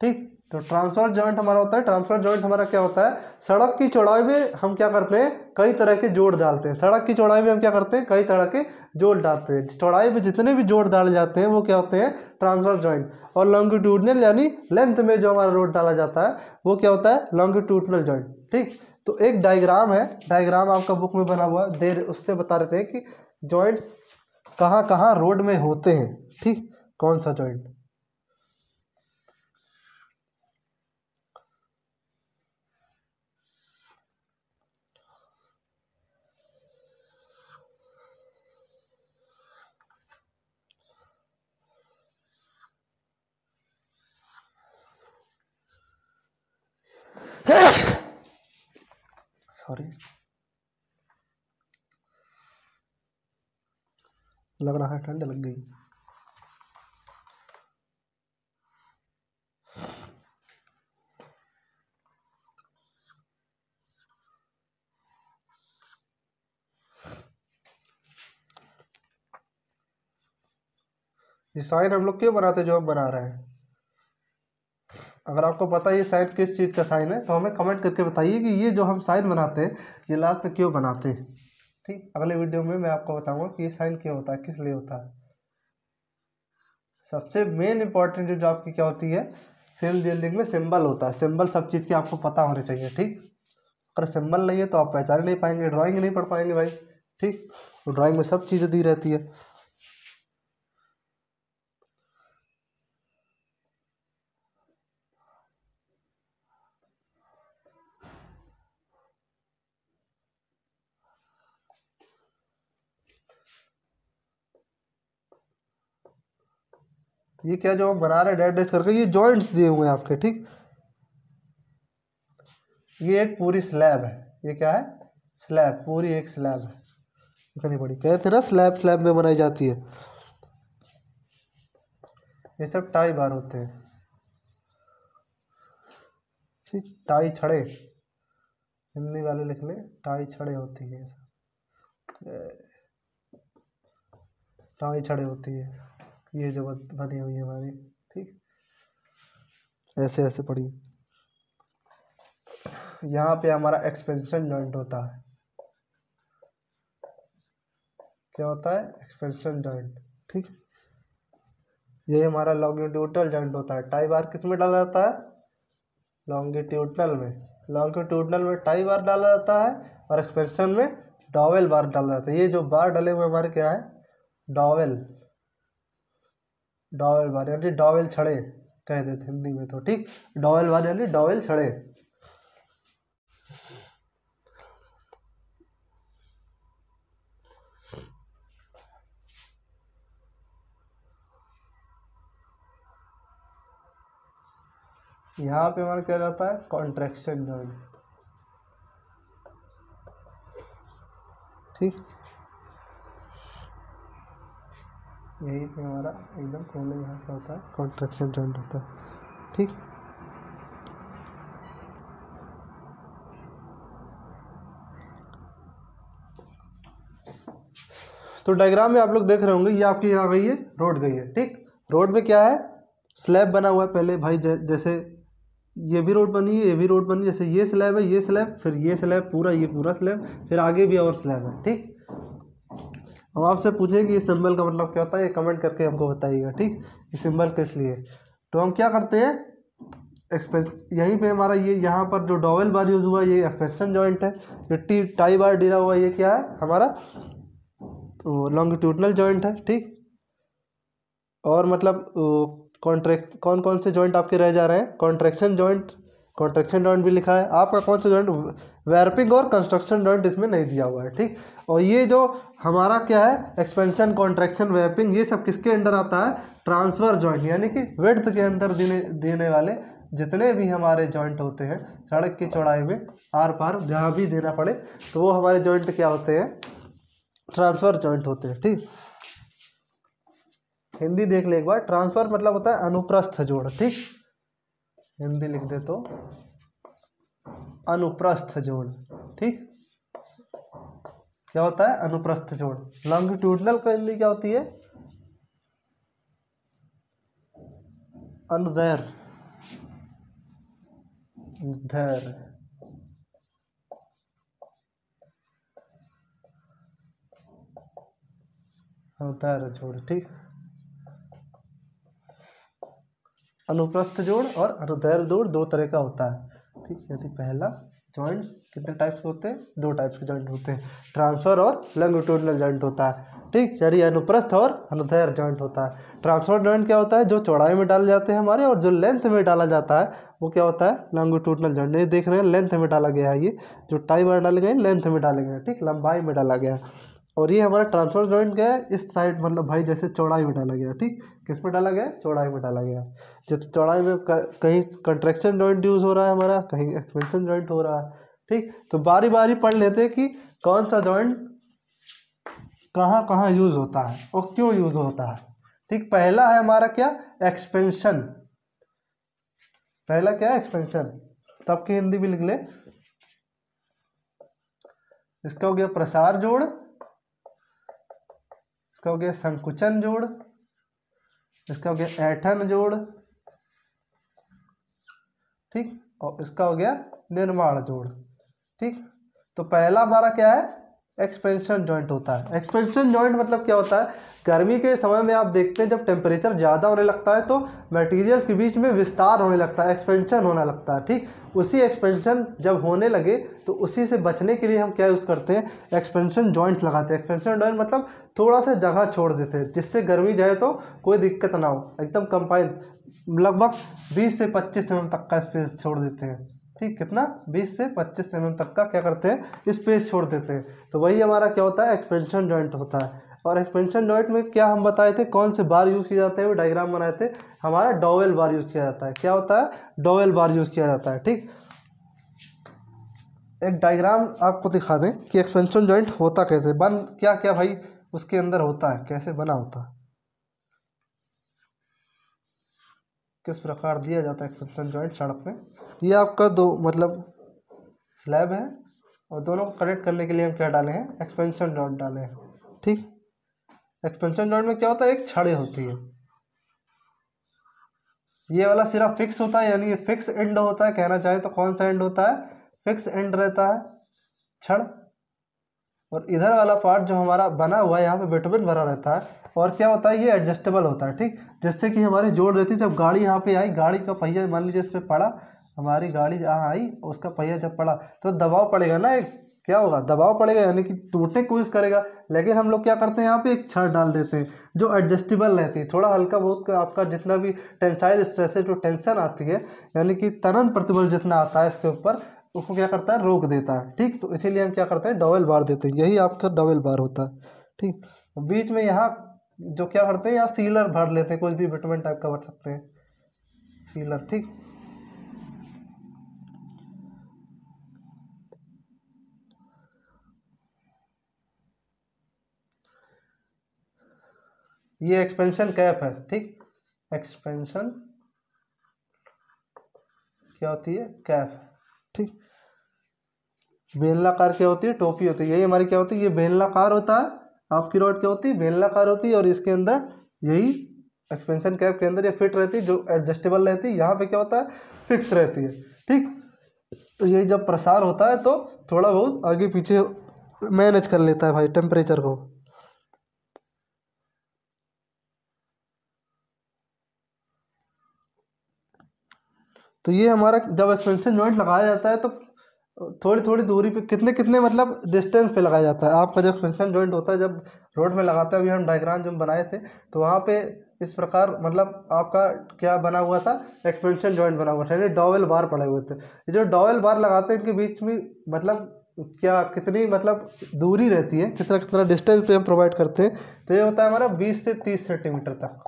ठीक, तो ट्रांसफर जॉइंट हमारा होता है, ट्रांसफर जॉइंट हमारा क्या होता है, सड़क की चौड़ाई में हम क्या करते हैं, कई तरह के जोड़ डालते हैं। सड़क की चौड़ाई में हम क्या करते हैं, कई तरह के जोड़ डालते हैं। चौड़ाई में जितने भी जोड़ डाले जाते हैं वो क्या होते हैं, ट्रांसफर जॉइंट। और लॉन्गिट्यूडनल यानी लेंथ में जो हमारा रोड डाला जाता है वो क्या होता है, लॉन्गिट्यूडनल जॉइंट। ठीक, तो एक डायग्राम है, डायग्राम आपका बुक में बना हुआ देर, उससे बता रहे थे कि जॉइंट कहाँ कहाँ रोड में होते हैं। ठीक, कौन सा जॉइंट। सॉरी, लग रहा है ठंड लग गई। ये साइन हम लोग क्यों बनाते हैं, जो हम बना रहे हैं। अगर आपको पता है ये साइन किस चीज़ का साइन है तो हमें कमेंट करके बताइए कि ये जो हम साइन बनाते हैं ये लास्ट में क्यों बनाते हैं। ठीक, अगले वीडियो में मैं आपको बताऊंगा कि ये साइन क्यों होता है, किस लिए होता है। सबसे मेन इंपॉर्टेंट जो आपकी क्या होती है, सेल इंजीनियरिंग में सिंबल होता है। सिंबल सब चीज़ के आपको पता होने चाहिए। ठीक, अगर सिंबल नहीं है तो आप पहचान नहीं पाएंगे, ड्राइंग नहीं पढ़ पाएंगे भाई। ठीक, तो ड्राइंग में सब चीज़ें दी रहती है। ये क्या जो हम बना रहे हैं डैश डैश करके, ये जॉइंट्स दिए हुए हैं आपके। ठीक, ये एक पूरी स्लैब है। ये क्या है, स्लैब, पूरी एक स्लैब है। इतनी बड़ी कहते ना स्लैब स्लैब में बनाई जाती है। ये सब टाई बार होते हैं। ठीक, टाई छड़े, हिंदी वाले लिख ले, टाई छड़े होती है। टाई छड़े होती है ये जो बनी हुई है हमारी। ठीक, ऐसे ऐसे पड़ी। यहाँ पे हमारा एक्सपेंशन जॉइंट होता है। क्या होता है, एक्सपेंशन जॉइंट। ठीक, ये हमारा लॉन्गिट्यूडनल जॉइंट होता है। टाई बार किस में डाला जाता है, लॉन्गिट्यूडनल में। लॉन्गिट्यूडनल में टाई बार डाला जाता है और एक्सपेंशन में डॉवेल बार डाला जाता है। ये जो बार डले हुए हमारे क्या है, डॉवेल, डॉवेल बार यानी डॉवेल छड़े कह देते हिंदी में तो। ठीक, डॉवेल बार यानी डॉवेल छड़े। यहाँ पे हमारा क्या जाता है, कॉन्ट्रैक्शन जॉइंट। ठीक, यही पे हमारा एकदम कोने यहाँ पे होता है, कॉन्ट्रैक्शन जॉइंट होता है। ठीक, तो डायग्राम में आप लोग देख रहे होंगे ये आपकी यहाँ गई है, रोड गई है। ठीक, रोड में क्या है, स्लैब बना हुआ है पहले भाई। जैसे ये भी रोड बनी है, ये भी रोड बनी है। जैसे ये स्लैब है, ये स्लैब, फिर ये स्लैब पूरा, ये पूरा स्लैब, फिर आगे भी और स्लैब है। ठीक, हम आपसे पूछेंगे कि इस सिंबल का मतलब क्या होता है, ये कमेंट करके हमको बताइएगा। ठीक, ये सिंबल किस लिए। तो हम क्या करते हैं, यहीं पे हमारा ये यहाँ पर जो डॉवेल बार यूज हुआ ये एक्सपेंशन जॉइंट है। ये टाई बार डिला हुआ ये क्या है हमारा, लॉन्गिट्यूडनल जॉइंट है। ठीक, और मतलब कौन कौन से जॉइंट आपके रह जा रहे हैं, कॉन्ट्रैक्शन जॉइंट, कॉन्ट्रैक्शन जॉइंट भी लिखा है आपका। कौन सा जॉइंट, वैरपिंग और कंस्ट्रक्शन जॉइंट इसमें नहीं दिया हुआ है। ठीक, और ये जो हमारा क्या है, एक्सपेंशन, कॉन्ट्रैक्शन, वैरपिंग, ये सब किसके अंडर आता है, ट्रांसफर जॉइंट, यानी कि विड्थ के अंदर देने वाले जितने भी हमारे जॉइंट होते हैं सड़क की चौड़ाई में आर पार जहाँ भी देना पड़े तो वो हमारे जॉइंट क्या होते हैं, ट्रांसफर जॉइंट होते हैं। ठीक, हिंदी देख ले एक बार, ट्रांसफर मतलब होता है अनुप्रस्थ जोड़। ठीक, हिंदी लिख दे तो अनुप्रस्थ जोड़। ठीक, क्या होता है, अनुप्रस्थ जोड़। लॉन्गिट्यूडनल का हिंदी क्या होती है, अनुदैर्घ्य, धैर्य, अनुदैर्घ्य जोड़। ठीक, अनुप्रस्थ जोड़ और अनुदैर्घ्य जोड़ दो तरह का होता है। ठीक, यदि पहला जॉइंट कितने टाइप्स के होते हैं, दो टाइप्स के जॉइंट होते हैं, ट्रांसफर और लॉन्गिट्यूडनल जॉइंट होता है। ठीक, यानी अनुप्रस्थ और अनुदैर्घ्य जॉइंट होता है। ट्रांसफर जॉइंट क्या होता है, जो चौड़ाई में डाले जाते हैं हमारे, और जो लेंथ में डाला जाता है वो क्या होता है, लॉन्गिट्यूडनल जॉइंट। ये देख रहे हैं लेंथ में डाला गया है, ये जो टाई बार डाले गए लेंथ में डाले गए। ठीक, लंबाई में डाला गया। और ये हमारा ट्रांसफर जॉइंट क्या है, इस साइड मतलब भाई जैसे चौड़ाई में डाला गया। ठीक, किस में डाला गया, चौड़ाई में डाला गया। जो चौड़ाई में कहीं कंट्रैक्शन जॉइंट यूज हो रहा है हमारा, कहीं एक्सपेंशन जॉइंट हो रहा है। ठीक, तो बारी बारी पढ़ लेते हैं कि कौन सा जॉइंट कहाँ कहाँ यूज होता है और क्यों यूज होता है। ठीक, पहला है हमारा क्या, एक्सपेंशन। पहला क्या है, एक्सपेंशन। तब की हिंदी भी लिख ले, इसका हो गया प्रसार जोड़, इसका हो गया संकुचन जोड़, इसका हो गया ऐंठन जोड़, ठीक, और इसका हो गया निर्माण जोड़। ठीक, तो पहला हमारा क्या है, एक्सपेंशन जॉइंट होता है। एक्सपेंशन जॉइंट मतलब क्या होता है, गर्मी के समय में आप देखते हैं जब टेम्परेचर ज़्यादा होने लगता है तो मटेरियल के बीच में विस्तार होने लगता है, एक्सपेंशन होने लगता है। ठीक, उसी एक्सपेंशन जब होने लगे तो उसी से बचने के लिए हम क्या यूज़ करते हैं, एक्सपेंशन जॉइंट लगाते हैं। एक्सपेंशन जॉइंट मतलब थोड़ा सा जगह छोड़ देते हैं जिससे गर्मी जाए तो कोई दिक्कत ना हो, एकदम कंपाइन लगभग 20 से 25 mm तक का स्पेस छोड़ देते हैं। ठीक, कितना, 20 से 25 mm तक का क्या करते हैं, स्पेस छोड़ देते हैं। तो वही हमारा क्या होता है, एक्सपेंशन जॉइंट होता है। और एक्सपेंशन जॉइंट में क्या हम बताए थे, कौन से बार यूज़ किए जाते हैं, वो डायग्राम बनाए थे, हमारा डॉवेल बार यूज़ किया जाता है। क्या होता है, डॉवेल बार यूज़ किया जाता है। ठीक, एक डायग्राम आपको दिखा दें कि एक्सपेंशन जॉइंट होता कैसे, बन क्या क्या भाई उसके अंदर होता है, कैसे बना होता है, किस प्रकार दिया जाता है एक्सपेंशन जॉइंट सड़क में। ये आपका दो मतलब स्लैब है और दोनों को कनेक्ट करने के लिए हम क्या डाले हैं, एक्सपेंशन जॉइंट डाले हैं। ठीक, एक्सपेंशन जॉइंट में क्या होता है, एक छड़ें होती है, ये वाला सिरा फिक्स होता है, यानी ये फिक्स एंड होता है, कहना चाहे तो कौन सा एंड होता है, फिक्स एंड रहता है छड़। और इधर वाला पार्ट जो हमारा बना हुआ है यहाँ पे बिटुमिन भरा रहता है, और क्या होता है, ये एडजस्टेबल होता है। ठीक, जिससे कि हमारी जोड़ रहती है, जब गाड़ी यहाँ पे आई, गाड़ी का पहिया मान लीजिए इस पर पड़ा, हमारी गाड़ी जहाँ आई उसका पहिया जब पड़ा तो दबाव पड़ेगा ना, एक क्या होगा, दबाव पड़ेगा, यानी कि टूटने की कोशिश करेगा। लेकिन हम लोग क्या करते हैं, यहाँ पे एक छड़ डाल देते हैं जो एडजस्टेबल रहती है, थोड़ा हल्का बहुत आपका जितना भी टेंसाइल स्ट्रेस है, जो टेंशन आती है, यानी कि तनन प्रतिबल जितना आता है इसके ऊपर, उसको क्या करता है, रोक देता है। ठीक, तो इसीलिए हम क्या करते हैं, डबल बार देते हैं, यही आपका डबल बार होता है। ठीक, बीच में यहाँ जो क्या करते हैं, यहाँ सीलर भर लेते हैं, कुछ भी विटामिन टाइप का भर सकते हैं, सीलर। ठीक, ये एक्सपेंशन कैप है। ठीक, एक्सपेंशन क्या होती है, कैप। ठीक, बेलनाकार क्या होती है, टोपी होती है, यही हमारी क्या होती है, ये बेलनाकार होता है, आपकी रॉड क्या होती है, बेलनाकार होती है, और इसके अंदर यही एक्सपेंशन कैप के अंदर ये फिट रहती है, जो एडजस्टेबल रहती है, यहाँ पे क्या होता है, फिक्स रहती है। ठीक, तो यही जब प्रसार होता है तो थोड़ा बहुत आगे पीछे मैनेज कर लेता है भाई टेम्परेचर को। तो ये हमारा जब एक्सपेंशन जॉइंट लगाया जाता है तो थोड़ी थोड़ी दूरी पे कितने कितने मतलब डिस्टेंस पे लगाया जाता है। आपका जो एक्सपेंशन जॉइंट होता है जब रोड में लगाते हैं, अभी हम डायग्राम जो बनाए थे तो वहाँ पे इस प्रकार मतलब आपका क्या बना हुआ था, एक्सपेंशन जॉइंट बना हुआ था, यानी डॉवेल बार पड़े हुए थे। ये जो डॉवेल बार लगाते हैं इनके बीच में मतलब क्या कितनी मतलब दूरी रहती है, कितना कितना डिस्टेंस पे हम प्रोवाइड करते हैं, तो ये होता है हमारा 20 से 30 सेंटीमीटर तक,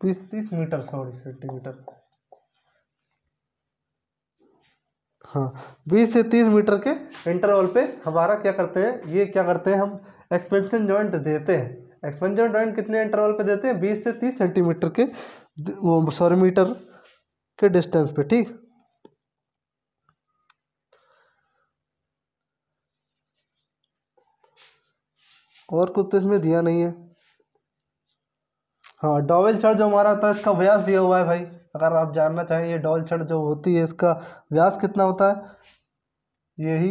20 30 मीटर, सॉरी सेंटीमीटर, हाँ 20 से 30 मीटर के इंटरवल पे हमारा क्या करते हैं, ये क्या करते हैं, हम एक्सपेंशन जॉइंट देते हैं। एक्सपेंशन जॉइंट कितने इंटरवल पे देते हैं, 20 से 30 सेंटीमीटर के, वो सॉरी मीटर के डिस्टेंस पे। ठीक, और कुछ तो इसमें दिया नहीं है। हाँ, डॉवेल छड़ जो हमारा होता है इसका व्यास दिया हुआ है भाई, अगर आप जानना चाहें ये डॉवेल छड़ जो होती है इसका व्यास कितना होता है, यही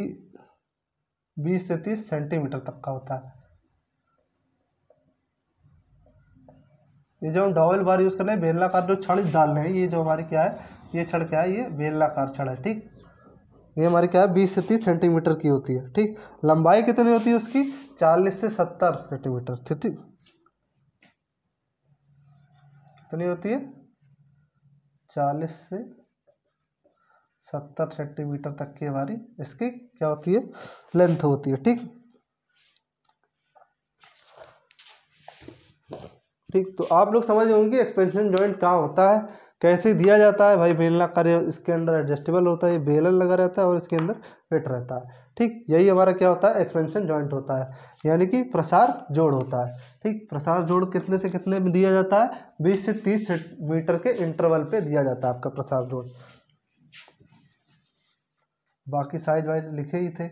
20 से 30 सेंटीमीटर तक का होता है। ये जो हम डॉवेल बार यूज़ कर रहे हैं, बेलनाकार जो छड़ डाल रहे हैं, ये जो हमारी क्या है, ये छड़ क्या है, ये बेलनाकार छड़ है। ठीक, ये हमारी क्या है, 20 से 30 सेंटीमीटर की होती है। ठीक, लंबाई कितनी होती है उसकी, 40 से 70 सेंटीमीटर। ठीक, कितनी होती है, 40 से 70 सेंटीमीटर तक की हमारी इसकी क्या होती है, लेंथ होती है। ठीक, ठीक, तो आप लोग समझ होंगे एक्सपेंशन जॉइंट कहाँ होता है, कैसे दिया जाता है भाई, बेलनाकार इसके अंदर एडजस्टेबल होता है, ये बेलन लगा रहता है और इसके अंदर फिट रहता है। ठीक, यही हमारा क्या होता है, एक्सपेंशन जॉइंट होता है, यानी कि प्रसार जोड़ होता है। ठीक, प्रसार जोड़ कितने से कितने में दिया जाता है, 20 से 30 मीटर के इंटरवल पे दिया जाता है आपका प्रसार जोड़। बाकी साइज वाइज लिखे ही थे,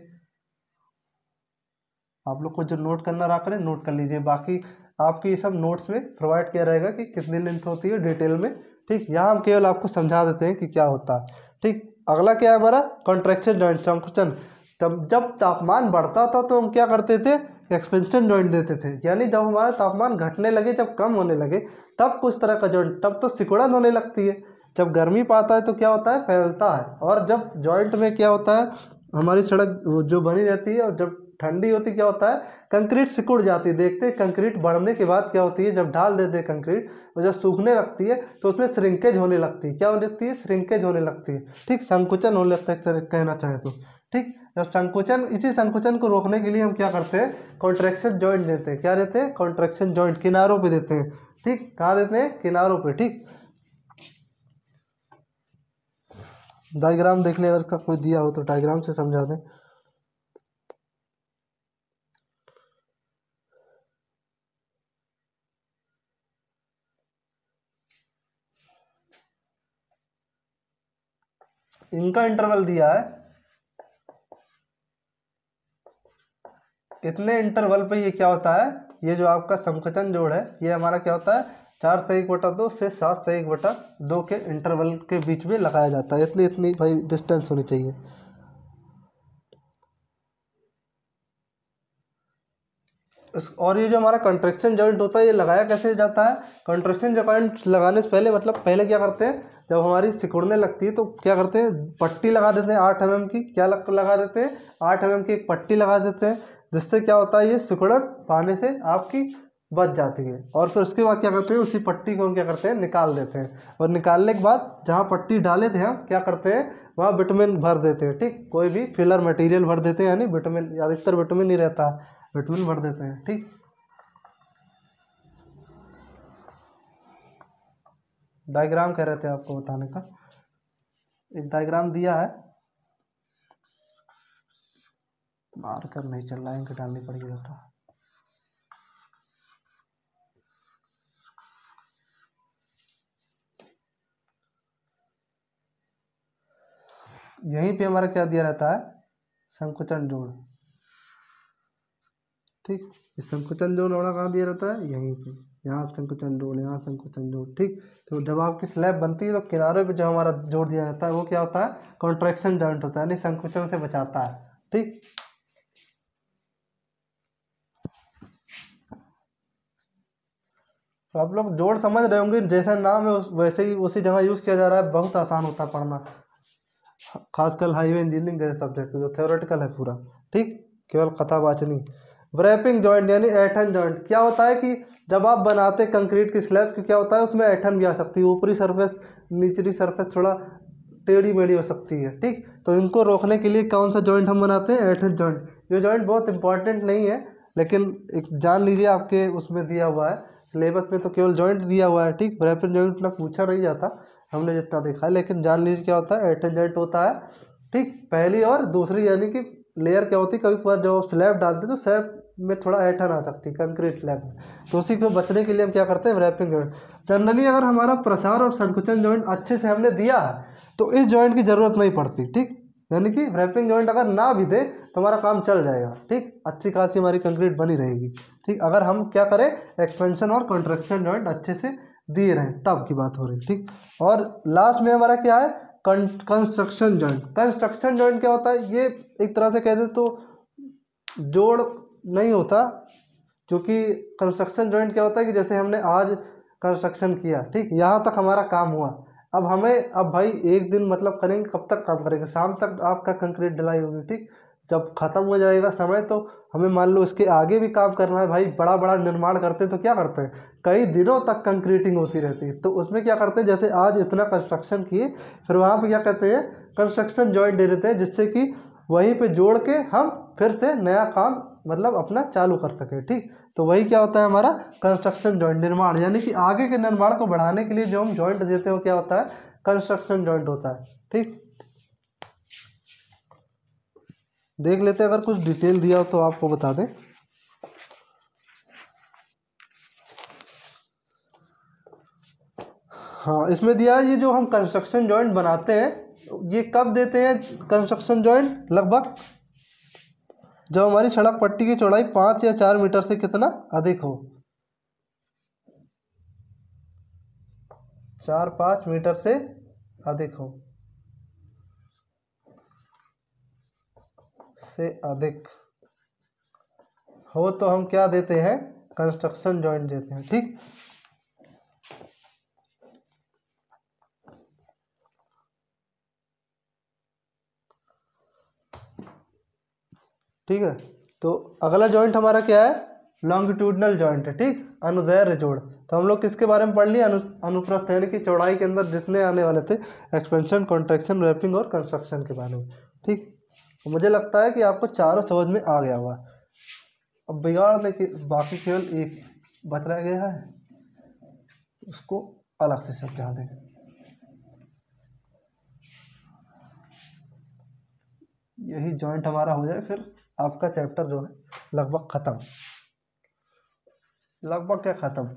आप लोग को जो नोट करना रहा करें नोट कर लीजिए। बाकी आपकी ये सब नोट्स में प्रोवाइड किया रहेगा कि कितनी लेंथ होती है डिटेल में। ठीक, यहाँ हम केवल आपको समझा देते हैं कि क्या होता है। ठीक, अगला क्या है हमारा कॉन्ट्रैक्शन जॉइंट, संकुचन। तब जब तापमान बढ़ता था तो हम क्या करते थे, एक्सपेंशन जॉइंट देते थे, यानी जब हमारा तापमान घटने लगे, जब कम होने लगे, तब कुछ तरह का जॉइंट, तब तो सिकुड़न होने लगती है। जब गर्मी पाता है तो क्या होता है, फैलता है। और जब जॉइंट में क्या होता है, हमारी सड़क जो बनी रहती है, और जब ठंडी होती क्या होता है, कंक्रीट सिकुड़ जाती है। देखते हैं कंक्रीट बढ़ने के बाद क्या होती है, जब डाल देते हैं कंक्रीट और जब सूखने लगती है तो उसमें श्रिंकेज होने लगती है। क्या होने लगती है, श्रिंकेज होने लगती है। ठीक, संकुचन होने लगता है कहना चाहे तो। ठीक, जब संकुचन, इसी संकुचन को रोकने के लिए हम क्या करते हैं, कॉन्ट्रैक्शन जॉइंट देते हैं। क्या देते हैं, कॉन्ट्रैक्शन जॉइंट, किनारों पे देते हैं। ठीक, कहाँ देते हैं, किनारों पे। ठीक, डायग्राम देख ले, अगर इसका कोई दिया हो तो डायग्राम से समझा दें। इनका इंटरवल दिया है, कितने इंटरवल पे ये क्या होता है, ये जो आपका संकुचन जोड़ है ये हमारा क्या होता है, 4/1/2 से 7/1/2 के इंटरवल के बीच में लगाया जाता है। इतनी इतनी भाई डिस्टेंस होनी चाहिए। और ये जो हमारा कंट्रैक्शन जॉइंट होता है ये लगाया कैसे जाता है, कंट्रैक्शन जॉइंट लगाने से पहले, मतलब पहले क्या करते हैं, जब हमारी सिकुड़ने लगती है तो क्या करते हैं, पट्टी लगा देते हैं 8 mm की। क्या लगा देते हैं, 8 mm की एक पट्टी लगा देते हैं, जिससे क्या होता है, ये सिकुड़न पाने से आपकी बच जाती है। और फिर उसके बाद क्या करते हैं, उसी पट्टी को हम क्या करते हैं, निकाल देते हैं। और निकालने के बाद जहाँ पट्टी डाले थे हम क्या करते हैं, वहाँ विटामिन भर देते हैं। ठीक, कोई भी फिलर मटेरियल भर देते हैं, यानी विटामिन, अधिकतर विटामिन ही रहता है, विटामिन भर देते हैं। ठीक, डायग्राम कह रहे थे आपको बताने का, एक डायग्राम दिया है, मार्कर नहीं चल रहा है, इनके डालनी पड़ेगी बेटा। यहीं पे हमारा क्या दिया रहता है, संकुचन जोड़। ठीक, इस संकुचन जोड़ हमारा कहाँ दिया रहता है, यहीं पे, यहाँ संकुचन जोड़, यहाँ संकुचन जोड़। ठीक, तो जब आपकी स्लैब बनती है तो किनारे पे जो हमारा जोड़ दिया जाता है वो क्या होता है, कॉन्ट्रैक्शन जॉइंट होता है, यानी संकुचन से बचाता है। ठीक, तो आप लोग जोड़ समझ रहे होंगे, जैसा नाम है वैसे ही उसी जगह यूज़ किया जा रहा है। बहुत आसान होता है पढ़ना, खासकर हाईवे इंजीनियरिंग जैसे सब्जेक्ट जो थ्योरेटिकल है पूरा। ठीक, केवल कथावाचनी। रैपिंग जॉइंट यानी ऐठन जॉइंट, क्या होता है कि जब आप बनाते कंक्रीट की स्लैब की क्या होता है, उसमें ऐठन भी आ सकती है, ऊपरी सरफेस निचली सरफेस थोड़ा टेढ़ी मेढ़ी हो सकती है। ठीक, तो इनको रोकने के लिए कौन सा जॉइंट हम बनाते हैं, ऐठन जॉइंट। ये जॉइंट बहुत इंपॉर्टेंट नहीं है, लेकिन एक जान लीजिए, आपके उसमें दिया हुआ है सिलेबस में, तो केवल जॉइंट दिया हुआ है। ठीक, रैपिंग जॉइंट उतना पूछा नहीं जाता, हमने जितना देखा है, लेकिन जान लीजिए क्या होता है, ऐठन जॉइंट होता है। ठीक, पहली और दूसरी यानी कि लेयर क्या होती है, कभी कभार जब स्लैब डालते तो स्लैब में थोड़ा ऐठन आ सकती है कंक्रीट स्लैब में, तो उसी को बचने के लिए हम क्या करते हैं, रैपिंग जॉइंट। जनरली अगर हमारा प्रसार और संकुचन जॉइंट अच्छे से हमने दिया है तो इस जॉइंट की ज़रूरत नहीं पड़ती। ठीक, यानी कि रैपिंग जॉइंट अगर ना भी दे तो हमारा काम चल जाएगा। ठीक, अच्छी खासी हमारी कंक्रीट बनी रहेगी। ठीक, अगर हम क्या करें, एक्सपेंशन और कॉन्ट्रैक्शन जॉइंट अच्छे से दिए रहें, तब की बात हो रही। ठीक, और लास्ट में हमारा क्या है, कंस्ट्रक्शन जॉइंट। कंस्ट्रक्शन जॉइंट क्या होता है, ये एक तरह से कह दे तो जोड़ नहीं होता, क्योंकि कंस्ट्रक्शन जॉइंट क्या होता है कि जैसे हमने आज कंस्ट्रक्शन किया, ठीक, यहाँ तक हमारा काम हुआ, अब हमें, अब भाई एक दिन मतलब करेंगे, कब तक काम करेंगे, शाम तक आपका कंक्रीट ढलाई होगी। ठीक, जब खत्म हो जाएगा समय तो हमें मान लो इसके आगे भी काम करना है। भाई बड़ा बड़ा निर्माण करते हैं तो क्या करते हैं, कई दिनों तक कंक्रीटिंग होती रहती है, तो उसमें क्या करते हैं, जैसे आज इतना कंस्ट्रक्शन किए, फिर वहाँ पे क्या कहते हैं, कंस्ट्रक्शन जॉइंट दे देते हैं, जिससे कि वहीं पे जोड़ के हम फिर से नया काम मतलब अपना चालू कर सके। ठीक, तो वही क्या होता है हमारा कंस्ट्रक्शन जॉइंट, निर्माण, यानी कि आगे के निर्माण को बढ़ाने के लिए जो हम जॉइंट देते हो क्या होता है, कंस्ट्रक्शन जॉइंट होता है। ठीक, देख लेते हैं, अगर कुछ डिटेल दिया हो तो आपको बता दें। हाँ, इसमें दिया है, ये जो हम कंस्ट्रक्शन जॉइंट बनाते हैं ये कब देते हैं, कंस्ट्रक्शन जॉइंट लगभग जब हमारी सड़क पट्टी की चौड़ाई 5 या 4 मीटर से कितना अधिक हो। 4-5 मीटर से अधिक हो तो हम क्या देते हैं, कंस्ट्रक्शन जॉइंट देते हैं। ठीक, ठीक है। तो अगला जॉइंट हमारा क्या है, लॉन्गिट्यूडनल जॉइंट है। ठीक, अनुदैर्ध्य जोड़। तो हम लोग किसके बारे में पढ़ लिए, अनुप्रस्थ यानी कि चौड़ाई के अंदर जितने आने वाले थे, एक्सपेंशन, कॉन्ट्रैक्शन, रैपिंग और कंस्ट्रक्शन के बारे में। ठीक, तो मुझे लगता है कि आपको चारों समझ में आ गया होगा। अब बिगाड़ने की बाकी केवल एक बच रह गया है, उसको अलग से समझा दें। यही जॉइंट हमारा हो जाए, फिर आपका चैप्टर जो है लगभग खत्म, लगभग क्या खत्म,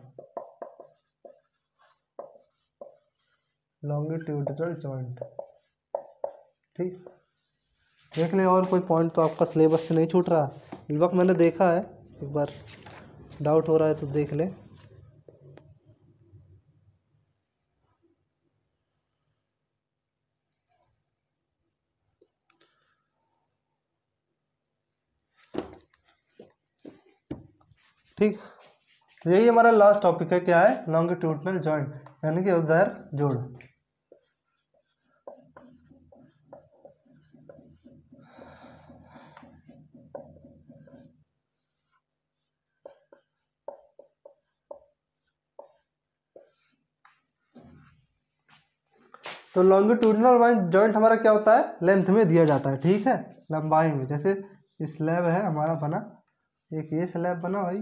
लॉन्गिट्यूडिनल जॉइंट। ठीक, देख ले और कोई पॉइंट तो आपका सिलेबस से नहीं छूट रहा। लगभग मैंने देखा है, एक बार डाउट हो रहा है तो देख ले। ठीक, यही हमारा लास्ट टॉपिक है, क्या है, लॉन्गिट्यूडिनल जॉइंट यानी कि ऊर्ध्वाधर जोड़। तो लॉन्गिट्यूडिनल जॉइंट हमारा क्या होता है, लेंथ में दिया जाता है। ठीक है, लंबाई में। जैसे स्लैब है हमारा बना, एक ये स्लैब बना भाई,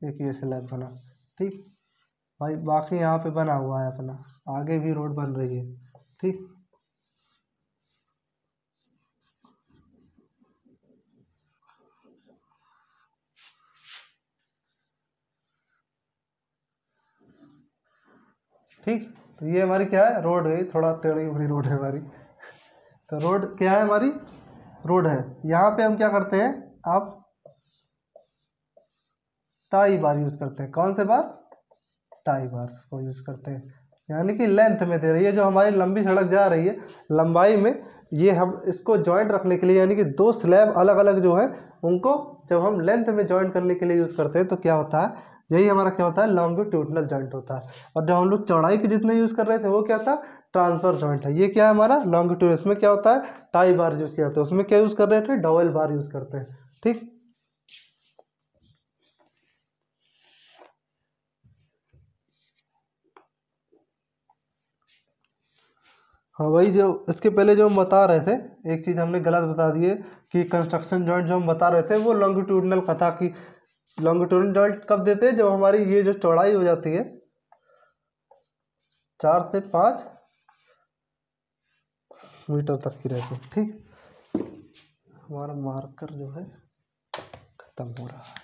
एक ये स्लैब बना। ठीक भाई, बाकी यहाँ पे बना हुआ है अपना, आगे भी रोड बन रही है। ठीक, ठीक, तो ये हमारी क्या है, रोड है, थोड़ा टेढ़ी बड़ी रोड है हमारी। तो रोड क्या है हमारी, रोड है। यहाँ पे हम क्या करते हैं, आप टाई बार यूज करते हैं। कौन से बार, टाई बार को यूज करते हैं, यानी कि लेंथ में दे रही है। जो हमारी लंबी सड़क जा रही है, लंबाई में, ये हम इसको जॉइंट रखने के लिए, यानी कि दो स्लैब अलग अलग जो है उनको जब हम लेंथ में जॉइंट करने के लिए यूज करते हैं तो क्या होता है, यही हमारा क्या होता है, लॉन्गिट्यूडिनल जॉइंट होता है। और जब हम लोग चौड़ाई के जितने यूज कर रहे थे वो क्या था, ट्रांसफर जॉइंट है। ये क्या है हमारा लॉन्गिट्यूड, इसमें क्या होता है, टाई बार यूज किया जाता है। उसमें क्या यूज कर रहे थे, डबल बार यूज करते हैं। ठीक, हाँ भाई, जो इसके पहले जो हम बता रहे थे, एक चीज़ हमने गलत बता दी है कि कंस्ट्रक्शन जॉइंट जो हम बता रहे थे वो लॉन्गिट्यूडिनल का था। कि लॉन्गिट्यूडिनल जॉइंट कब देते हैं, जब हमारी ये जो चौड़ाई हो जाती है 4 से 5 मीटर तक की रहती है। ठीक, हमारा मार्कर जो है खत्म हो रहा है,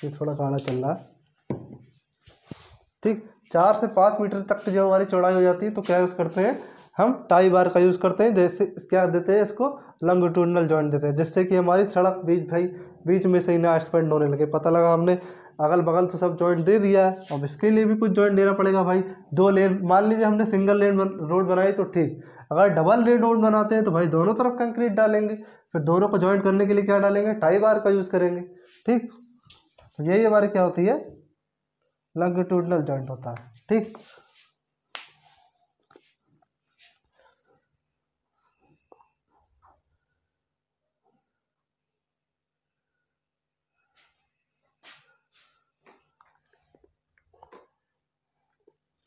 ये थोड़ा गाढ़ा चल रहा है। ठीक, 4 से 5 मीटर तक जब हमारी चौड़ाई हो जाती है तो क्या यूज़ करते हैं, हम टाई बार का यूज़ करते हैं। जैसे क्या देते हैं, इसको लॉन्गिट्यूडिनल जॉइंट देते हैं, जिससे कि हमारी सड़क बीच में से ही ना एक्सपेंड होने लगे। पता लगा हमने अगल बगल तो सब जॉइंट दे दिया है, अब इसके लिए भी कुछ जॉइंट देना पड़ेगा भाई। 2 लेन, मान लीजिए हमने सिंगल लेन रोड बनाई तो ठीक, अगर डबल लेन रोड बनाते हैं तो भाई दोनों तरफ कंक्रीट डालेंगे, फिर दोनों को जॉइंट करने के लिए क्या डालेंगे, टाई बार का यूज़ करेंगे। ठीक, तो यही हमारी क्या होती है, लॉन्गिट्यूडिनल जॉइंट होता है। ठीक,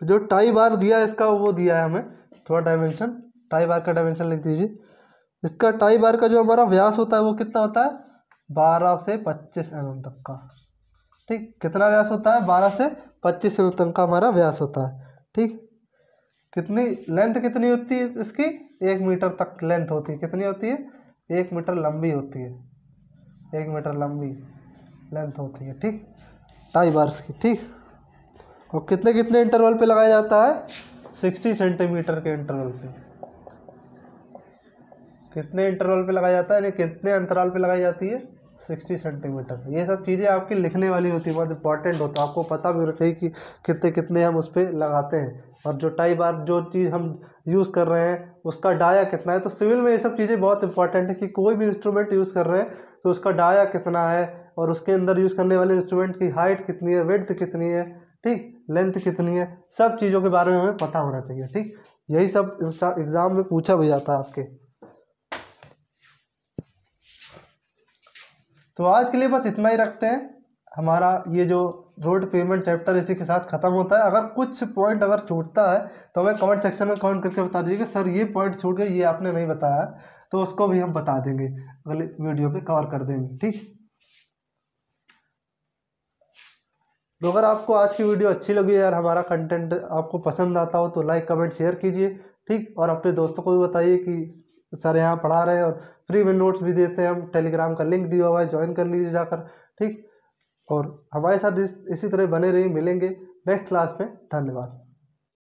जो टाई बार दिया है इसका वो दिया है हमें थोड़ा डायमेंशन, टाई बार का डायमेंशन लिख दीजिए। इसका टाई बार का जो हमारा व्यास होता है वो कितना होता है, 12 से 25 mm तक का। ठीक, कितना व्यास होता है, 12 से 25 mm तक का हमारा व्यास होता है। ठीक, कितनी लेंथ कितनी होती है इसकी, 1 मीटर तक लेंथ होती है। कितनी होती है, 1 मीटर लंबी होती है, 1 मीटर लंबी लेंथ होती है। ठीक, टाई बार्स की। ठीक, और कितने कितने इंटरवल पे लगाया जाता है, 60 सेंटीमीटर के इंटरवल पे। कितने इंटरवल पे लगाया जाता है, यानी कितने अंतराल पे लगाई जाती है, 60 सेंटीमीटर। ये सब चीज़ें आपकी लिखने वाली होती है, बहुत इंपॉर्टेंट होता है, आपको पता भी होना चाहिए कि कितने कितने हम उस पर लगाते हैं। और जो टाई बार जो चीज़ हम यूज़ कर रहे हैं उसका डाया कितना है। तो सिविल में ये सब चीज़ें बहुत इंपॉर्टेंट है कि कोई भी इंस्ट्रूमेंट यूज़ कर रहे हैं तो उसका डाया कितना है, और उसके अंदर यूज़ करने वाले इंस्ट्रूमेंट की हाइट कितनी है, विड्थ कितनी है, ठीक, लेंथ कितनी है, सब चीज़ों के बारे में हमें पता होना चाहिए। ठीक, यही सब एग्ज़ाम में पूछा भी जाता है आपके। तो आज के लिए बस इतना ही रखते हैं। हमारा ये जो रोड पेमेंट चैप्टर इसी के साथ ख़त्म होता है। अगर कुछ पॉइंट अगर छूटता है तो हमें कमेंट सेक्शन में कमेंट करके बता दीजिए कि सर ये पॉइंट छूट गए, ये आपने नहीं बताया, तो उसको भी हम बता देंगे, अगले वीडियो पे कवर कर देंगे। ठीक, तो अगर आपको आज की वीडियो अच्छी लगी यार, हमारा कंटेंट आपको पसंद आता हो तो लाइक कमेंट शेयर कीजिए। ठीक, और अपने दोस्तों को भी बताइए कि सर यहाँ पढ़ा रहे हैं और फ्री में नोट्स भी देते हैं हम, टेलीग्राम का लिंक दिया हुआ है, ज्वाइन कर लीजिए जाकर। ठीक, और हमारे साथ इसी तरह बने रहिए, मिलेंगे नेक्स्ट क्लास में। धन्यवाद।